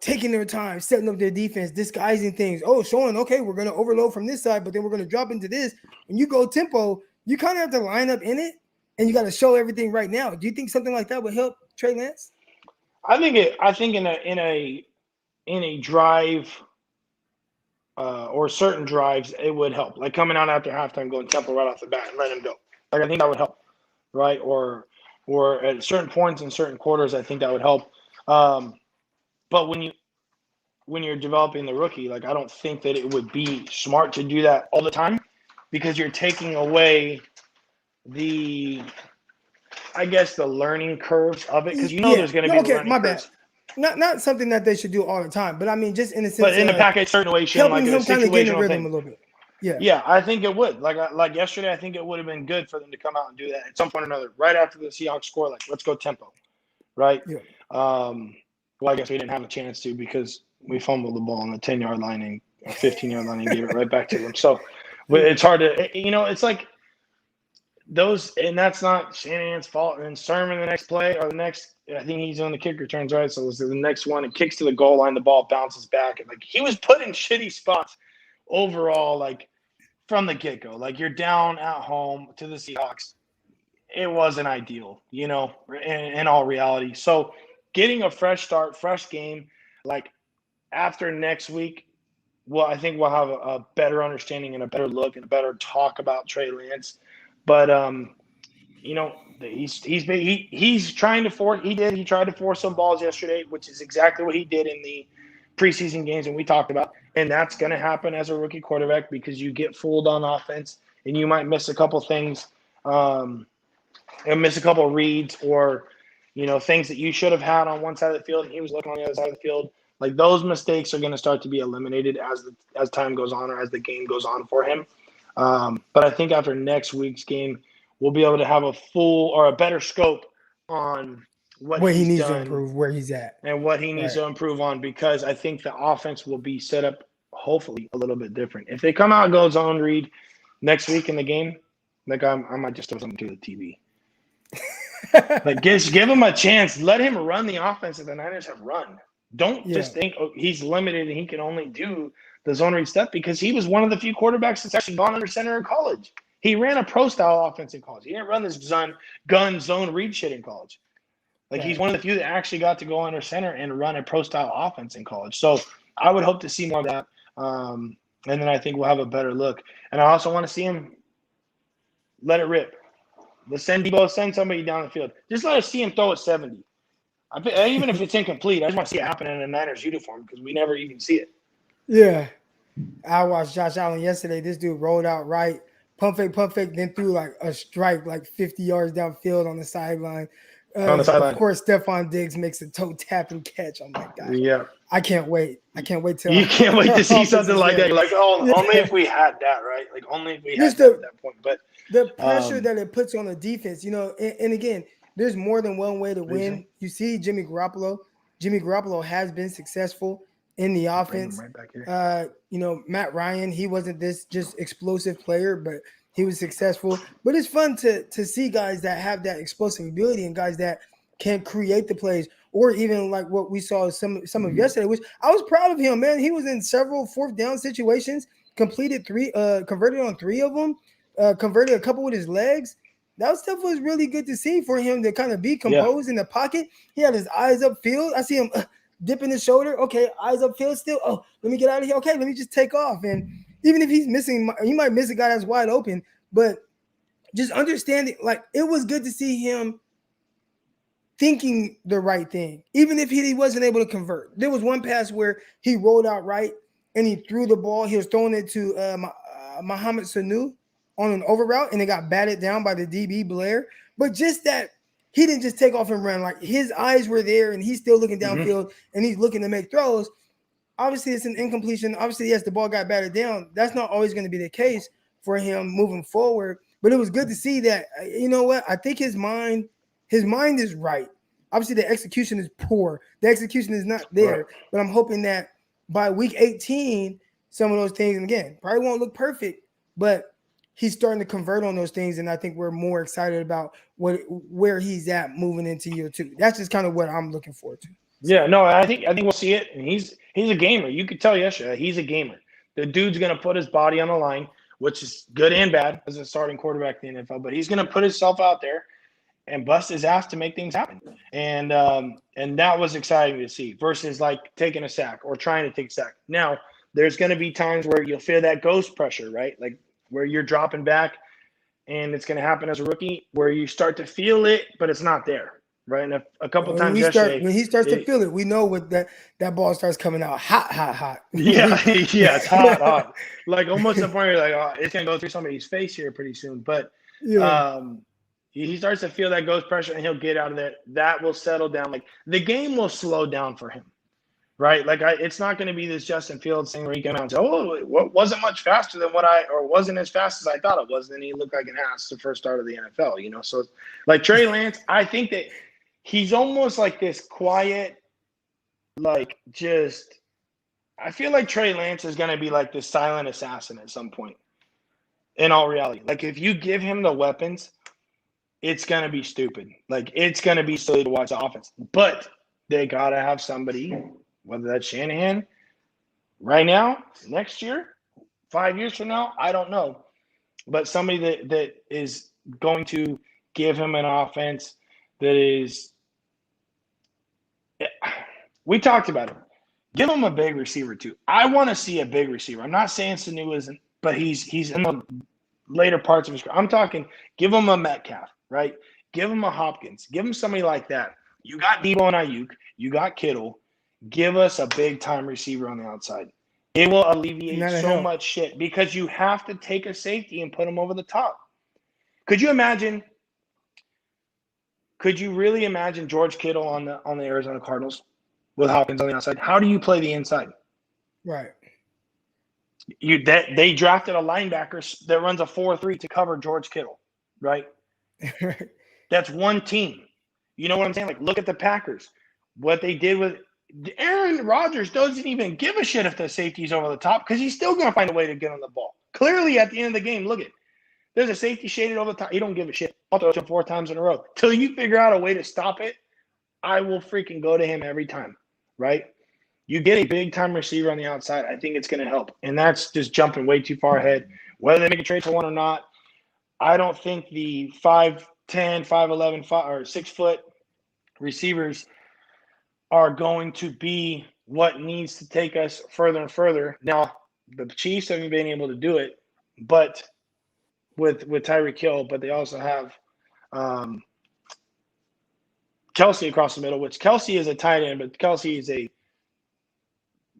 taking their time, setting up their defense, disguising things. Oh, showing, okay, we're going to overload from this side, but then we're going to drop into this. When you go tempo, you kind of have to line up in it, and you got to show everything right now. Do you think something like that would help Trey Lance?
I think in a drive or certain drives, it would help. Like coming out after halftime, going tempo right off the bat and let him go. Like I think that would help, right? Or at certain points in certain quarters, I think that would help. But when you're developing the rookie, like I don't think that it would be smart to do that all the time because you're taking away the learning curves of it because there's going to be learning curves.
Not something that they should do all the time, but I mean just in a sense.
But in a package situation,
helping
like
him
a
kind of get in the
situational
rhythm
thing.
a little bit. Yeah.
Yeah, I think it would. Like yesterday, I think it would have been good for them to come out and do that at some point or another, right after the Seahawks score. Like, let's go tempo, right?
Yeah.
Well, I guess we didn't have a chance to because we fumbled the ball on the 10-yard line or 15-yard line and gave it right back to them. So, but it's hard to, it's like those, and that's not Shanahan's fault. And then Sermon the next play or the next, I think he's on the kick returns, right? So the next one, it kicks to the goal line, the ball bounces back, and like he was put in shitty spots overall, like from the get-go. Like you're down at home to the Seahawks. It wasn't ideal, in all reality. So getting a fresh start, fresh game, like after next week, well, I think we'll have a better understanding and a better look and a better talk about Trey Lance. But he's trying to force. He tried to force some balls yesterday, which is exactly what he did in the preseason games, and we talked about. And that's going to happen as a rookie quarterback because you get fooled on offense, and you might miss a couple things, and miss a couple reads, or things that you should have had on one side of the field, and he was looking on the other side of the field. Like those mistakes are going to start to be eliminated as time goes on or as the game goes on for him. But I think after next week's game, we'll be able to have a full or a better scope on
where he needs to improve, where he's at,
and what he needs to improve on, because I think the offense will be set up hopefully a little bit different. If they come out and go zone read next week in the game, like I might just throw something to the TV. Like give him a chance. Let him run the offense that the Niners have run. Don't just think he's limited and he can only do the zone read stuff, because he was one of the few quarterbacks that's actually gone under center in college. He ran a pro-style offense in college. He didn't run this gun zone read shit in college. Like, he's one of the few that actually got to go under center and run a pro-style offense in college. So I would hope to see more of that. And then I think we'll have a better look. And I also want to see him let it rip. Let's send somebody down the field. Just let us see him throw at 70. Even if it's incomplete, I just want to see it happen in a Niners uniform because we never even see it.
Yeah. I watched Josh Allen yesterday. This dude rolled out right, pump fake, then threw like a strike like 50 yards downfield on the sideline. Of course, Stephon Diggs makes a toe tap and catch. I'm like, gosh,
yeah.
I can't wait. Till
you can't wait to see something like that. Like, only if we had that, right? Like, only if we had that at that point. But
the pressure that it puts on the defense, and again, there's more than one way to win. You see Jimmy Garoppolo. Jimmy Garoppolo has been successful in the offense.
Right back here.
Matt Ryan, he wasn't this just explosive player, but he was successful. But it's fun to see guys that have that explosive ability and guys that can create the plays, or even like what we saw some of yesterday, which I was proud of him, man. He was in several fourth down situations, converted on 3 of them, converted a couple with his legs. That stuff was really good to see for him to kind of be composed in the pocket. He had his eyes upfield. I see him dipping his shoulder. Okay, eyes upfield still. Oh, let me get out of here. Okay, let me just take off. And even if he's missing, he might miss a guy that's wide open. But just understanding, like, it was good to see him thinking the right thing, even if he wasn't able to convert. There was one pass where he rolled out right and he threw the ball. He was throwing it to Mohamed Sanu on an over route, and it got batted down by the DB Blair. But just that he didn't just take off and run. Like, his eyes were there, and he's still looking downfield, and he's looking to make throws. Obviously, it's an incompletion. Obviously, yes, the ball got batted down. That's not always going to be the case for him moving forward. But it was good to see that, you know what? I think his mind is right. Obviously, the execution is poor. The execution is not there. Right. But I'm hoping that by week 18, some of those things, and again, probably won't look perfect, but he's starting to convert on those things, and I think we're more excited about where he's at moving into year 2. That's just kind of what I'm looking forward to.
Yeah, no, I think we'll see it, and he's a gamer. You could tell yesterday he's a gamer. The dude's going to put his body on the line, which is good and bad as a starting quarterback in the NFL, but he's going to put himself out there and bust his ass to make things happen. And that was exciting to see versus like taking a sack or trying to take a sack. Now, there's going to be times where you'll feel that ghost pressure, right? Like where you're dropping back, and it's going to happen as a rookie where you start to feel it, but it's not there, right? And a couple times yesterday.
When he starts to feel it, we know what that ball starts coming out hot.
Yeah, it's hot. Like almost the point where you're like, oh, it's going to go through somebody's face here pretty soon. But he starts to feel that ghost pressure, and he'll get out of there. That will settle down. Like the game will slow down for him. Right, like it's not going to be this Justin Fields thing where he came out and said, "Oh, it wasn't much faster than or wasn't as fast as I thought it was." And then he looked like an ass the first start of the NFL, you know. So, like Trey Lance, I think that he's almost like this quiet, like just. I feel like Trey Lance is going to be like this silent assassin at some point. In all reality, like if you give him the weapons, it's going to be stupid. Like it's going to be silly to watch the offense, but they got to have somebody. Whether that's Shanahan right now, next year, 5 years from now, I don't know. But somebody that is going to give him an offense that is – we talked about it. Give him a big receiver too. I want to see a big receiver. I'm not saying Sanu isn't, but he's in the later parts of his career. I'm talking give him a Metcalf, right? Give him a Hopkins. Give him somebody like that. You got Debo and Ayuk. You got Kittle. Give us a big-time receiver on the outside. It will alleviate so much shit because you have to take a safety and put him over the top. Could you really imagine George Kittle on the Arizona Cardinals with Hopkins on the outside? How do you play the inside?
Right.
They drafted a linebacker that runs a 4-3 to cover George Kittle, right? That's one team. You know what I'm saying? Like, look at the Packers. What they did with Aaron Rodgers doesn't even give a shit if the safety's over the top because he's still going to find a way to get on the ball. Clearly, at the end of the game, look at there's a safety shaded over the top. He don't give a shit. I'll throw it to him 4 times in a row. Till you figure out a way to stop it, I will freaking go to him every time, right? You get a big-time receiver on the outside, I think it's going to help. And that's just jumping way too far ahead. Whether they make a trade for one or not, I don't think the 5'10", 5'11", or 6 foot receivers are going to be what needs to take us further and further. Now, the Chiefs haven't been able to do it, but with Tyreek Hill, but they also have Kelsey across the middle, which Kelsey is a tight end, but Kelsey is a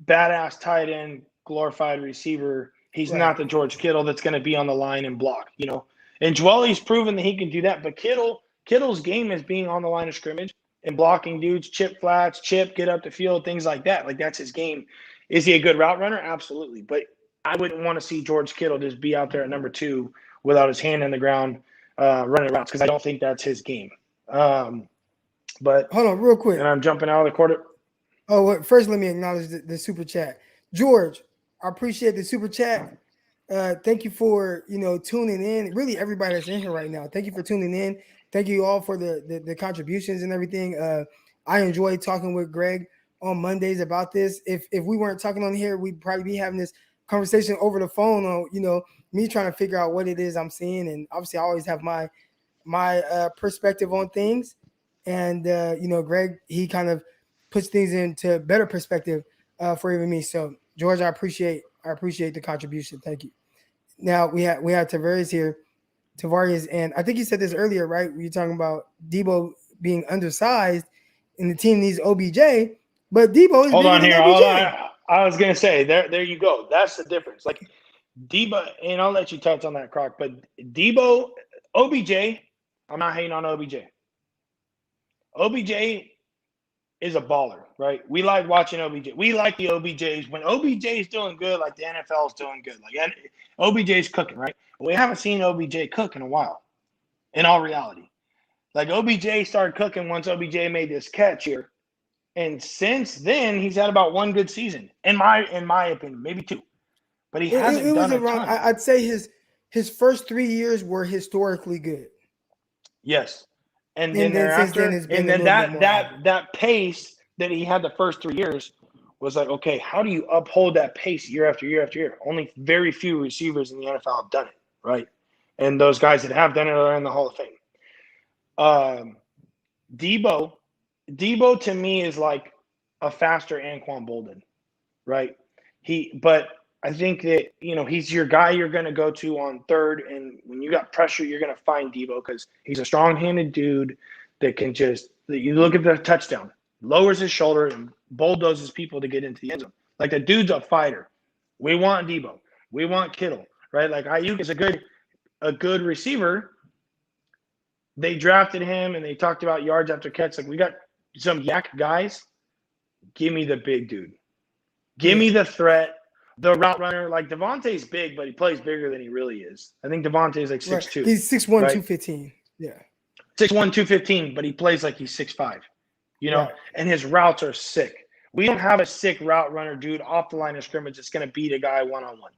badass tight end, glorified receiver. He's not the George Kittle that's going to be on the line and block, you know. And Dwelly's proven that he can do that, but Kittle's game is being on the line of scrimmage and blocking dudes, chip flats, get up the field, things like that. Like, that's his game. Is he a good route runner? Absolutely. But I wouldn't want to see George Kittle just be out there at number 2 without his hand in the ground running routes, because I don't think that's his game. But
hold on real quick.
And I'm jumping out of the quarter.
Oh, well, first let me acknowledge the super chat. George, I appreciate the super chat. Thank you for, tuning in. Really, everybody that's in here right now, thank you for tuning in. Thank you all for the contributions and everything. I enjoy talking with Greg on Mondays about this. If we weren't talking on here, we'd probably be having this conversation over the phone on, me trying to figure out what it is I'm seeing. And obviously I always have my perspective on things. And, Greg, he kind of puts things into better perspective for even me. So, George, I appreciate the contribution. Thank you. Now we have Tavares here. Tavares, and I think you said this earlier, right? You're talking about Debo being undersized and the team needs OBJ, but Debo is
Hold on here.
OBJ.
I was going to say, there you go. That's the difference. Like, Debo, and I'll let you touch on that, Croc, but Debo, OBJ, I'm not hating on OBJ. OBJ is a baller, right? We like watching OBJ. We like the OBJs. When OBJ is doing good, like the NFL is doing good. Like, OBJ is cooking, right? We haven't seen OBJ cook in a while, in all reality. Like, OBJ started cooking once OBJ made this catch here. And since then, he's had about one good season, in my opinion, maybe 2. But he hasn't done a ton.
I'd say his first 3 years were historically good.
Yes. And then thereafter, and then that pace that he had the first 3 years was like, okay, how do you uphold that pace year after year after year? Only very few receivers in the NFL have done it, right? And those guys that have done it are in the Hall of Fame. Debo to me is like a faster Anquan Bolden, right? But I think that, he's your guy you're going to go to on third, and when you got pressure, you're going to find Debo because he's a strong-handed dude that can you look at the touchdown, lowers his shoulder and bulldozes people to get into the end zone. Like, the dude's a fighter. We want Debo. We want Kittle, right? Like, Ayuk is a good receiver. They drafted him, and they talked about yards after catch. Like, we got some yak guys. Give me the big dude. Give me the threat. The route runner, like Devontae's big, but he plays bigger than he really is. I think Devontae's like 6'2".
Right. He's 6'1", right? 215. Yeah.
6'1", 215, but he plays like he's 6'5",
right.
And his routes are sick. We don't have a sick route runner dude off the line of scrimmage that's going to beat a guy one-on-one.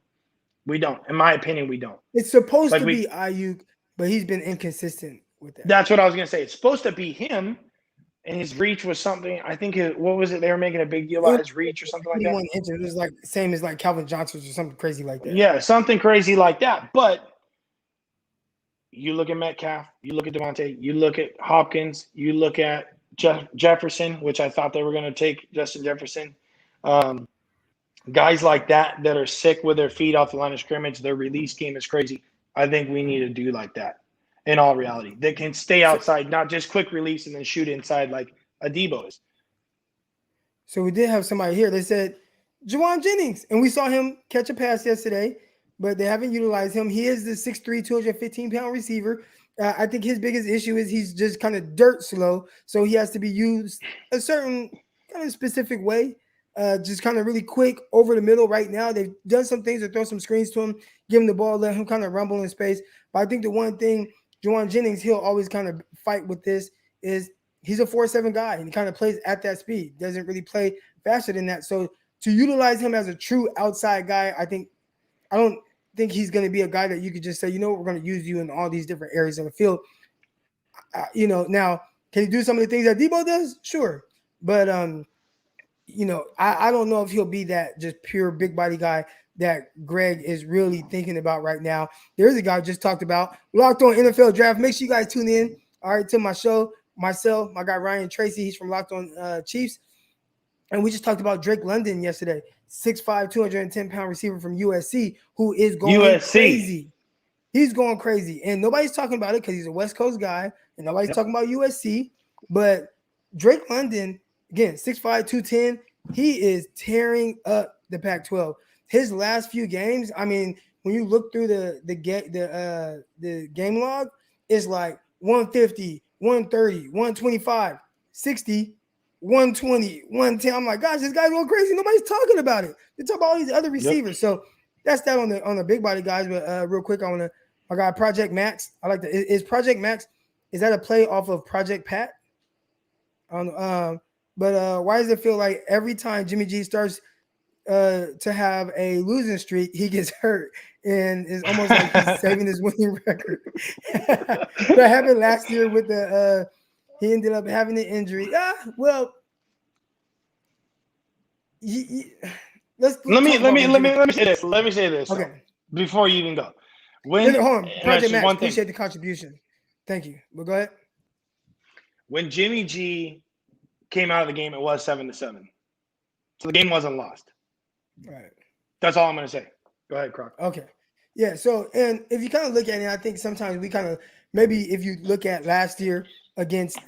We don't. In my opinion, we don't.
It's supposed to be Ayuk, but he's been inconsistent with that.
That's what I was going to say. It's supposed to be him. And his reach was something, I think, what was it? They were making a big deal about his reach or something like that.
It was like same as like Calvin Johnson's or something crazy like that.
Yeah, something crazy like that. But you look at Metcalf, you look at Devontae, you look at Hopkins, you look at Jefferson, which I thought they were going to take Justin Jefferson. Guys like that are sick with their feet off the line of scrimmage. Their release game is crazy. I think we need a dude like that. In all reality, they can stay outside, not just quick release and then shoot inside like a Debo is.
So we did have somebody here. They said Juwan Jennings, and we saw him catch a pass yesterday, but they haven't utilized him. He is the 6'3", 215-pound receiver. I think his biggest issue is he's just kind of dirt slow, so he has to be used a certain kind of specific way, just kind of really quick over the middle. Right now, they've done some things to throw some screens to him, give him the ball, let him kind of rumble in space. But I think the one thing Juwan Jennings, he'll always kind of fight with this, is he's a 4.7 guy, and he kind of plays at that speed, doesn't really play faster than that. So to utilize him as a true outside guy, I don't think he's going to be a guy that you could just say, we're going to use you in all these different areas of the field. Now, can he do some of the things that Debo does? Sure. But, I don't know if he'll be that just pure big body guy that Greg is really thinking about right now. There's a guy I just talked about, Locked On NFL Draft. Make sure you guys tune in, all right, to my show. Myself, my guy Ryan Tracy, he's from Locked On Chiefs. And we just talked about Drake London yesterday, 6'5", 210-pound receiver from USC, who is going crazy. He's going crazy. And nobody's talking about it because he's a West Coast guy, and nobody's talking about USC. But Drake London, again, 6'5", 210, he is tearing up the Pac-12. His last few games, I mean, when you look through the game log, it's like 150, 130, 125, 60, 120, 110. I'm like, gosh, this guy's going crazy. Nobody's talking about it. They talk about all these other receivers. So that's that on the big body guys. But real quick, I got Project Max. I like that. Is Project Max, is that a play off of Project Pat? But why does it feel like every time Jimmy G starts to have a losing streak, he gets hurt, and it's almost like he's saving his winning record? That happened last year with he ended up having an injury. Well, let me
say this. Let me say this.
Okay.
Before you even go,
hold on, Project Max, appreciate the contribution. Thank you. But go ahead.
When Jimmy G came out of the game, it was 7-7, so the game wasn't lost.
Right.
That's all I'm going to say. Go ahead, Croc.
Okay. Yeah. So, and if you kind of look at it, I think sometimes we kind of maybe if you look at last year against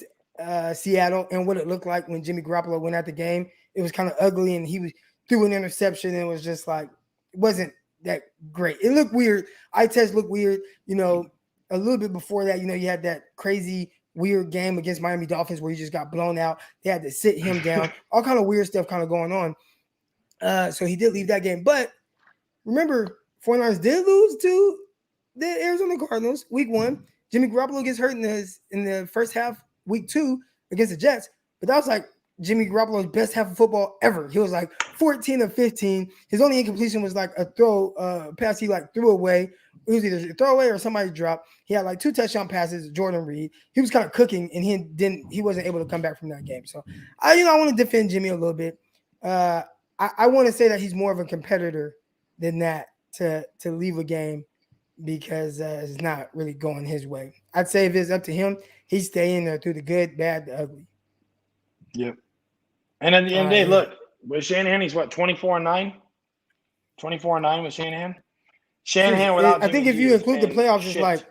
Seattle and what it looked like when Jimmy Garoppolo went at the game, it was kind of ugly, and he threw an interception, and it was just like it wasn't that great. It looked weird. Eye test looked weird. You know, a little bit before that, you know, you had that crazy weird game against Miami Dolphins where he just got blown out. They had to sit him down. All kind of weird stuff kind of going on. So he did leave that game. But remember, 49ers did lose to the Arizona Cardinals week 1. Jimmy Garoppolo gets hurt in the first half, week 2 against the Jets. But that was like Jimmy Garoppolo's best half of football ever. He was like 14 of 15. His only incompletion was like a pass he like threw away. It was either a throwaway or somebody dropped. He had like 2 touchdown passes, Jordan Reed. He was kind of cooking, and he wasn't able to come back from that game. So I want to defend Jimmy a little bit. I want to say that he's more of a competitor than that to leave a game because it's not really going his way. I'd say if it's up to him, he's staying there through the good, bad, the ugly.
Yep. And at the end of the day, look, with Shanahan, he's what, 24-9? 24-9 with Shanahan? Shanahan without
I think if you include the playoffs,
shit.
it's like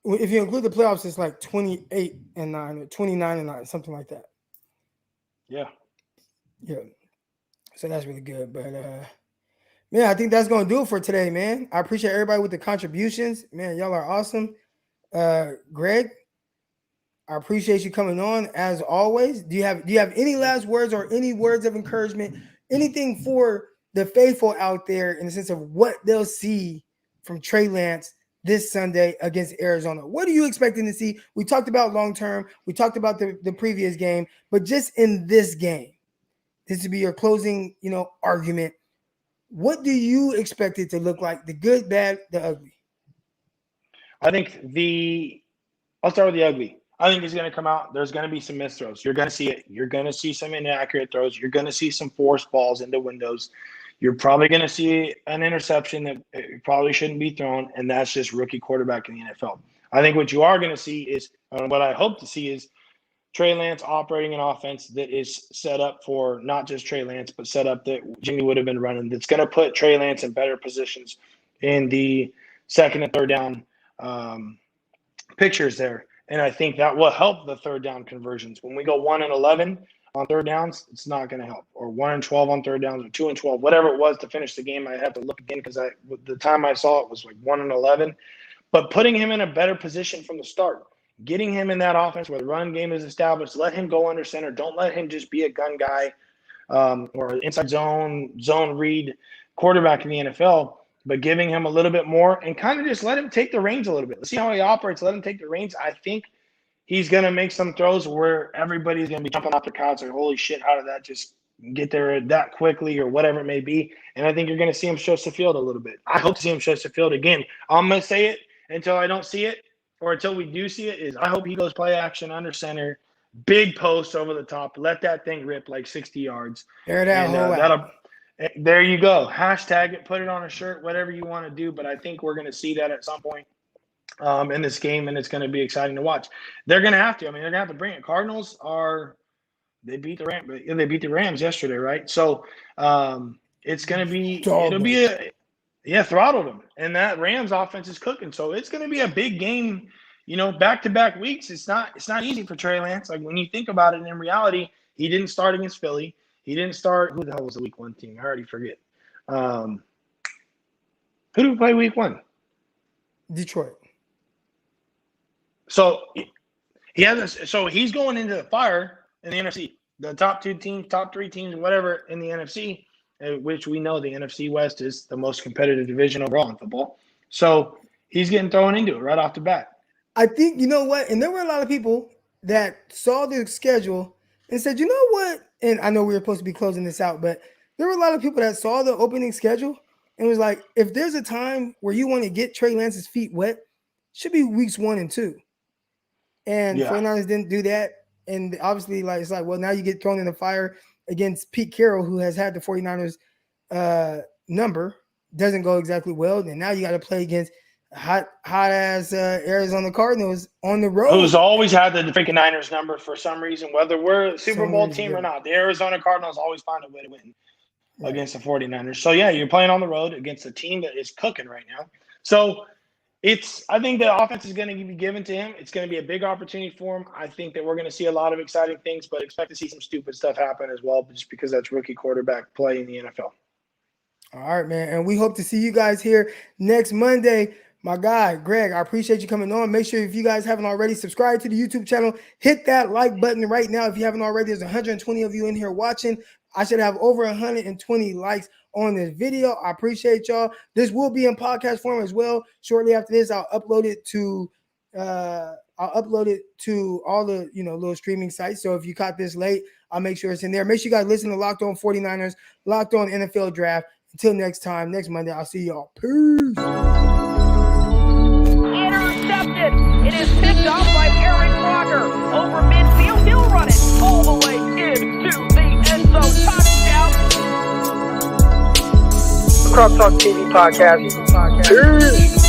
if you include the playoffs, it's like 28-9 or 29-9, something like that.
Yeah.
Yeah. So that's really good. But I think that's gonna do it for today, man. I appreciate everybody with the contributions. Man, y'all are awesome. Greg, I appreciate you coming on as always. Do you have any last words or any words of encouragement? Anything for the faithful out there in the sense of what they'll see from Trey Lance this Sunday against Arizona? What are you expecting to see? We talked about long term. We talked about the previous game, but just in this game, this would be your closing, argument. What do you expect it to look like? The good, bad, the ugly?
I think I'll start with the ugly. I think he's going to come out. There's going to be some missed throws. You're going to see it. You're going to see some inaccurate throws. You're going to see some forced balls into windows. You're probably going to see an interception that probably shouldn't be thrown, and that's just rookie quarterback in the NFL. I think what you are going to see is, what I hope to see is, Trey Lance operating an offense that is set up for not just Trey Lance, but set up that Jimmy would have been running. That's going to put Trey Lance in better positions in the second and third down pictures there. And I think that will help the third down conversions. When we go 1-11 on third downs, it's not going to help. Or 1-12 on third downs, or 2-12, whatever it was to finish the game. I have to look again because the time I saw it was like 1-11. But putting him in a better position from the start. Getting him in that offense where the run game is established, let him go under center. Don't let him just be a gun guy or inside zone read quarterback in the NFL, but giving him a little bit more and kind of just let him take the reins a little bit. Let's see how he operates. Let him take the reins. I think he's going to make some throws where everybody's going to be jumping off the couch like, holy shit, how did that just get there that quickly or whatever it may be. And I think you're going to see him stretch the field a little bit. I hope to see him stretch the field again. I'm going to say it until I don't see it. Or until we do see it, is I hope he goes play action under center, big post over the top, let that thing rip like 60 yards.
Air that hole out.
There you go. Hashtag it, put it on a shirt, whatever you want to do. But I think we're going to see that at some point in this game, and it's going to be exciting to watch. They're going to have to. I mean, they're going to have to bring it. Cardinals they beat the Rams yesterday, right? So it's going to be throttled them. And that Rams offense is cooking. So it's going to be a big game, back-to-back weeks. It's not easy for Trey Lance. Like when you think about it, in reality, he didn't start against Philly. He didn't start. Who the hell was the week 1 team? I already forget. Who did we play week 1?
Detroit.
So he's going into the fire in the NFC. The top 2 teams, top 3 teams, whatever in the NFC, which we know the NFC West is the most competitive division overall in football. So he's getting thrown into it right off the bat.
I think, you know what? And there were a lot of people that saw the schedule and said, you know what? And I know we were supposed to be closing this out, but there were a lot of people that saw the opening schedule and was like, if there's a time where you want to get Trey Lance's feet wet, it should be weeks 1 and 2. And 49ers didn't do that. And obviously, it's like, well, now you get thrown in the fire against Pete Carroll, who has had the 49ers number. Doesn't go exactly well. And now you got to play against hot-ass Arizona Cardinals on the road.
Who's always had the freaking Niners number for some reason, whether we're a Super Bowl team or not. The Arizona Cardinals always find a way to win against the 49ers. So, yeah, you're playing on the road against a team that is cooking right now. So, I think the offense is going to be given to him. It's going to be a big opportunity for him. I think that we're going to see a lot of exciting things, but expect to see some stupid stuff happen as well, just because that's rookie quarterback play in the NFL.
All right, man. And we hope to see you guys here next Monday. My guy, Greg, I appreciate you coming on. Make sure if you guys haven't already, subscribe to the YouTube channel. Hit that like button right now. If you haven't already, there's 120 of you in here watching. I should have over 120 likes on this video. I appreciate y'all. This will be in podcast form as well. Shortly after this, I'll upload it to all the little streaming sites. So if you caught this late, I'll make sure it's in there. Make sure you guys listen to Locked On 49ers, Locked On NFL Draft. Until next time, next Monday, I'll see y'all. Peace.
Intercepted. It is picked off by Eric Crocker over midfield. He'll run it all the way into the end zone. Touchdown.
Crocker and QB Coach. Peace.